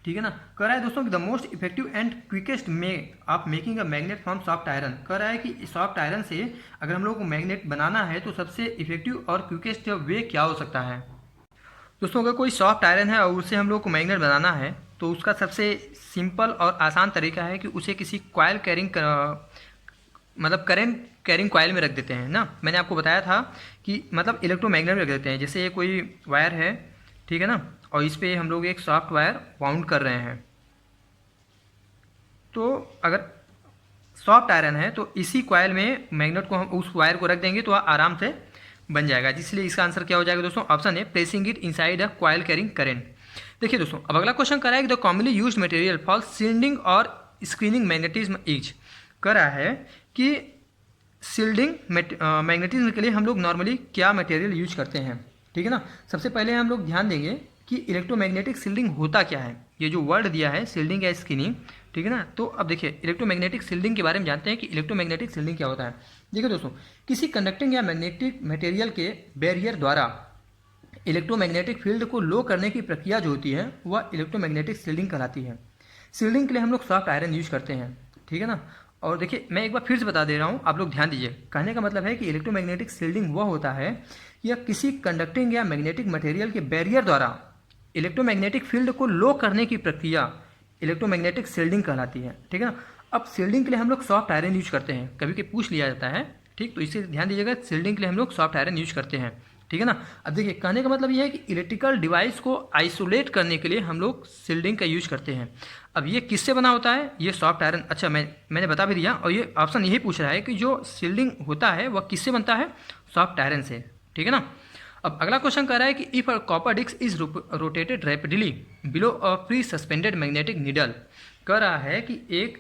ठीक है ना। कह रहा है दोस्तों कि the most effective and quickest way of making a magnet from soft iron. कह रहा है कि सॉफ्ट आयरन से अगर हम लोग को मैग्नेट बनाना है तो सबसे इफेक्टिव और क्विकेस्ट वे क्या हो सकता है। दोस्तों अगर कोई सॉफ्ट आयरन है और उससे हम लोग को मैग्नेट बनाना है तो उसका सबसे सिंपल और आसान तरीका है कि उसे किसी कॉइल कैरिंग मतलब करेंट कैरिंग कॉइल में रख देते हैं ना। मैंने आपको बताया था कि मतलब इलेक्ट्रोमैग्नेट में रख देते हैं, जैसे ये कोई वायर है, ठीक है ना, और इस पर हम लोग एक सॉफ्ट वायर वाउंड कर रहे हैं। तो अगर सॉफ्ट आयरन है तो इसी कॉइल में मैग्नेट को हम उस वायर को रख देंगे तो आराम से बन जाएगा, जिसलिए इसका आंसर क्या हो जाएगा दोस्तों, ऑप्शन है placing it inside a coil carrying current. देखिए दोस्तों अब अगला क्वेश्चन कर रहा है कि the commonly used material for shielding और स्क्रीनिंग मैग्नेटिज्म इज। कर रहा है कि शील्डिंग मैग्नेटिज्म के लिए हम लोग नॉर्मली क्या मटेरियल यूज करते हैं, ठीक है ना। सबसे पहले हम लोग ध्यान देंगे कि इलेक्ट्रोमैग्नेटिक शील्डिंग होता क्या है, ये जो वर्ड दिया है शील्डिंग या स्क्रीनिंग, ठीक है ना। तो अब देखिए इलेक्ट्रोमैग्नेटिक शील्डिंग के बारे में जानते हैं कि इलेक्ट्रोमैग्नेटिक शील्डिंग क्या होता है। देखिए दोस्तों किसी कंडक्टिंग या मैग्नेटिक मटेरियल के बैरियर द्वारा इलेक्ट्रोमैग्नेटिक फील्ड को लो करने की प्रक्रिया जो होती है वह इलेक्ट्रोमैग्नेटिक शील्डिंग कहलाती है। शील्डिंग के लिए हम लोग सॉफ्ट आयरन यूज करते हैं, ठीक है ना। और देखिए मैं एक बार फिर से बता दे रहा हूँ, आप लोग ध्यान दीजिए। कहने का मतलब है कि इलेक्ट्रोमैग्नेटिक शील्डिंग वह होता है या किसी कंडक्टिंग या मैग्नेटिक मटेरियल के बैरियर द्वारा इलेक्ट्रोमैग्नेटिक फील्ड को लो करने की प्रक्रिया इलेक्ट्रोमैग्नेटिक शील्डिंग कहलाती है, ठीक है ना। अब शील्डिंग के लिए हम लोग सॉफ्ट आयरन यूज करते हैं, कभी कभी पूछ लिया जाता है, ठीक, तो इसे ध्यान दीजिएगा, शील्डिंग के लिए हम लोग सॉफ्ट आयरन यूज करते हैं, ठीक है ना। अब देखिए कहने का मतलब यह है कि इलेक्ट्रिकल डिवाइस को आइसोलेट करने के लिए हम लोग शील्डिंग का यूज करते हैं। अब ये किससे बना होता है, ये सॉफ्ट आयरन, अच्छा मैंने बता भी दिया, और ये ऑप्शन यही पूछ रहा है कि जो शील्डिंग होता है वह किससे बनता है, सॉफ्ट आयरन से, ठीक है ना। अब अगला क्वेश्चन कह रहा है कि if a copper disc is rotated rapidly below a free suspended magnetic needle. कह रहा है कि एक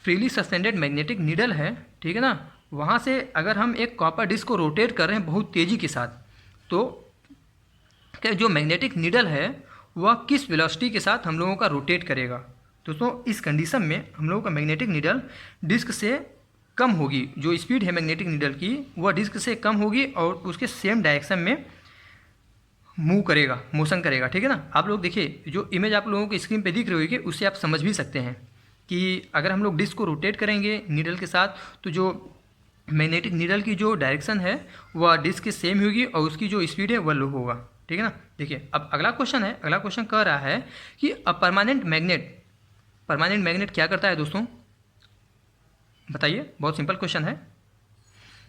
फ्रीली सस्पेंडेड मैग्नेटिक नीडल है, ठीक है ना, वहाँ से अगर हम एक कॉपर डिस्क को रोटेट कर रहे हैं बहुत तेज़ी के साथ, तो क्या जो मैग्नेटिक नीडल है वह किस वेलोसिटी के साथ हम लोगों का रोटेट करेगा। दोस्तों इस कंडीशन में हम लोगों का मैग्नेटिक नीडल डिस्क से कम होगी, जो स्पीड है मैग्नेटिक नीडल की वह डिस्क से कम होगी और उसके सेम डायरेक्शन में मूव करेगा, मोशन करेगा, ठीक है ना। आप लोग देखिए जो इमेज आप लोगों को स्क्रीन पे दिख रही होगी उससे आप समझ भी सकते हैं कि अगर हम लोग डिस्क को रोटेट करेंगे नीडल के साथ तो जो मैग्नेटिक नीडल की जो डायरेक्शन है वह डिस्क के सेम होगी और उसकी जो स्पीड है वह लो होगा, ठीक है ना। देखिए अब अगला क्वेश्चन है, अगला क्वेश्चन कह रहा है कि अ परमानेंट मैग्नेट क्या करता है दोस्तों, बताइए, बहुत सिंपल क्वेश्चन है।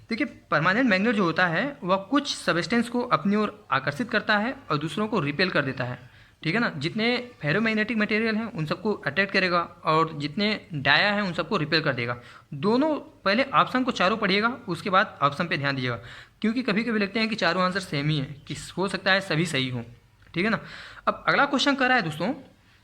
देखिए, परमानेंट मैग्नेट जो होता है वह कुछ सबस्टेंस को अपनी ओर आकर्षित करता है और दूसरों को रिपेल कर देता है, ठीक है ना। जितने फेरोमैग्नेटिक मटेरियल हैं उन सबको अट्रैक्ट करेगा और जितने डाया हैं उन सबको रिपेल कर देगा। दोनों, पहले ऑप्शन को चारों पढ़िएगा, उसके बाद ऑप्शन पे ध्यान दीजिएगा, क्योंकि कभी कभी लगते हैं कि चारों आंसर सेम ही है, कि हो सकता है सभी सही हों, ठीक है ना। अब अगला क्वेश्चन कर रहा है दोस्तों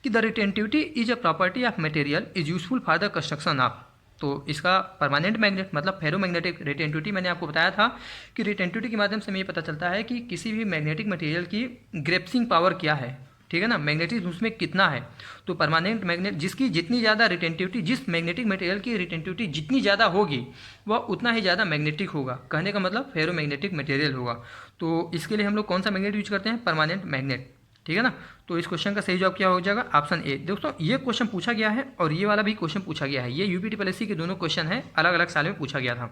कि the retentivity is a property of material is useful for the construction of. तो इसका परमानेंट मैग्नेट मतलब फेरोमैग्नेटिक रिटेंटिविटी, मैंने आपको बताया था कि रिटेंटिविटी के माध्यम से हमें ये पता चलता है कि किसी भी मैग्नेटिक मटेरियल की ग्रेप्सिंग पावर क्या है, ठीक है ना, मैग्नेटिज्म उसमें कितना है। तो परमानेंट मैग्नेट जिसकी जितनी ज़्यादा रिटेंटिविटी, जिस मैग्नेटिक मटेरियल की रिटेंटिविटी जितनी ज़्यादा होगी वह उतना ही ज़्यादा मैग्नेटिक होगा, कहने का मतलब फेरोमैग्नेटिक मटेरियल होगा। तो इसके लिए हम लोग कौन सा मैग्नेट यूज करते हैं, परमानेंट मैग्नेट, ठीक है ना। तो इस क्वेश्चन का सही जवाब क्या हो जाएगा, ऑप्शन ए। दोस्तों ये क्वेश्चन पूछा गया है और ये वाला भी क्वेश्चन पूछा गया है, ये यूपीटीपीएससी के दोनों क्वेश्चन है, अलग अलग साल में पूछा गया था।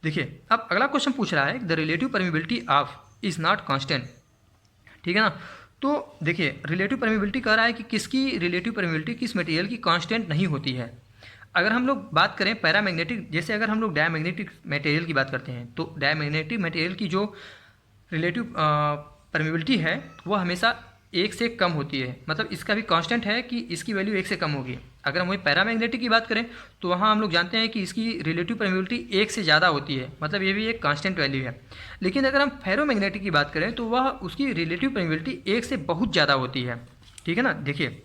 देखिए, अब अगला क्वेश्चन पूछ रहा है the relative permeability of is not constant, ठीक है ना। तो देखिए, रिलेटिव परमिबिलिटी कह रहा है कि किसकी रिलेटिव परमिबिलिटी किस मटेरियल की कांस्टेंट नहीं होती है। अगर हम लोग बात करें पैरामैग्नेटिक, जैसे अगर हम लोग डायमैग्नेटिक मटेरियल की बात करते हैं तो डायमैग्नेटिक मटेरियल की जो रिलेटिव परमिबिलिटी है वह हमेशा एक से कम होती है, मतलब इसका भी कांस्टेंट है कि इसकी वैल्यू एक से कम होगी। अगर हम वही पैरामैग्नेटिक की बात करें तो वहाँ हम लोग जानते हैं कि इसकी रिलेटिव परमिबिलिटी एक से ज़्यादा होती है, मतलब ये भी एक कांस्टेंट वैल्यू है। लेकिन अगर हम फेरोमैग्नेटिक की बात करें तो वह उसकी रिलेटिव परमिबिलिटी एक से बहुत ज़्यादा होती है, ठीक है ना। देखिए,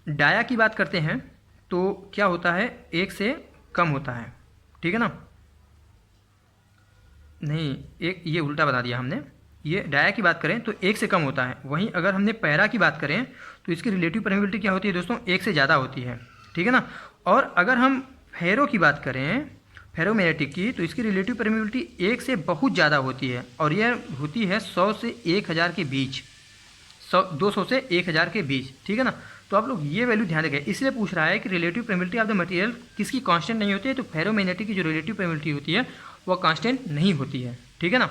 डाया की बात करते हैं तो क्या होता है, एक से कम होता है, ठीक है ना। नहीं, एक ये उल्टा बता दिया हमने, ये डाया की बात करें तो एक से कम होता है, वहीं अगर हमने पैरा की बात करें तो इसकी रिलेटिव परमिबिलिटी क्या होती है दोस्तों, एक से ज़्यादा होती है, ठीक है ना। और अगर हम फेरो की बात करें, फेरोमैग्नेटिक की, तो इसकी रिलेटिव परमिबिलिटी एक से बहुत ज़्यादा होती है और यह होती है 100 से 1000 के बीच, 200 से 1000 के बीच, ठीक है ना। तो आप लोग ये वैल्यू ध्यान रखें, इसलिए पूछ रहा है कि relative permeability of the material किसकी कांस्टेंट नहीं होती है, तो फेरोमैग्नेटिक की जो रिलेटिव परमिबिलिटी होती है वह कांस्टेंट नहीं होती है, ठीक है ना।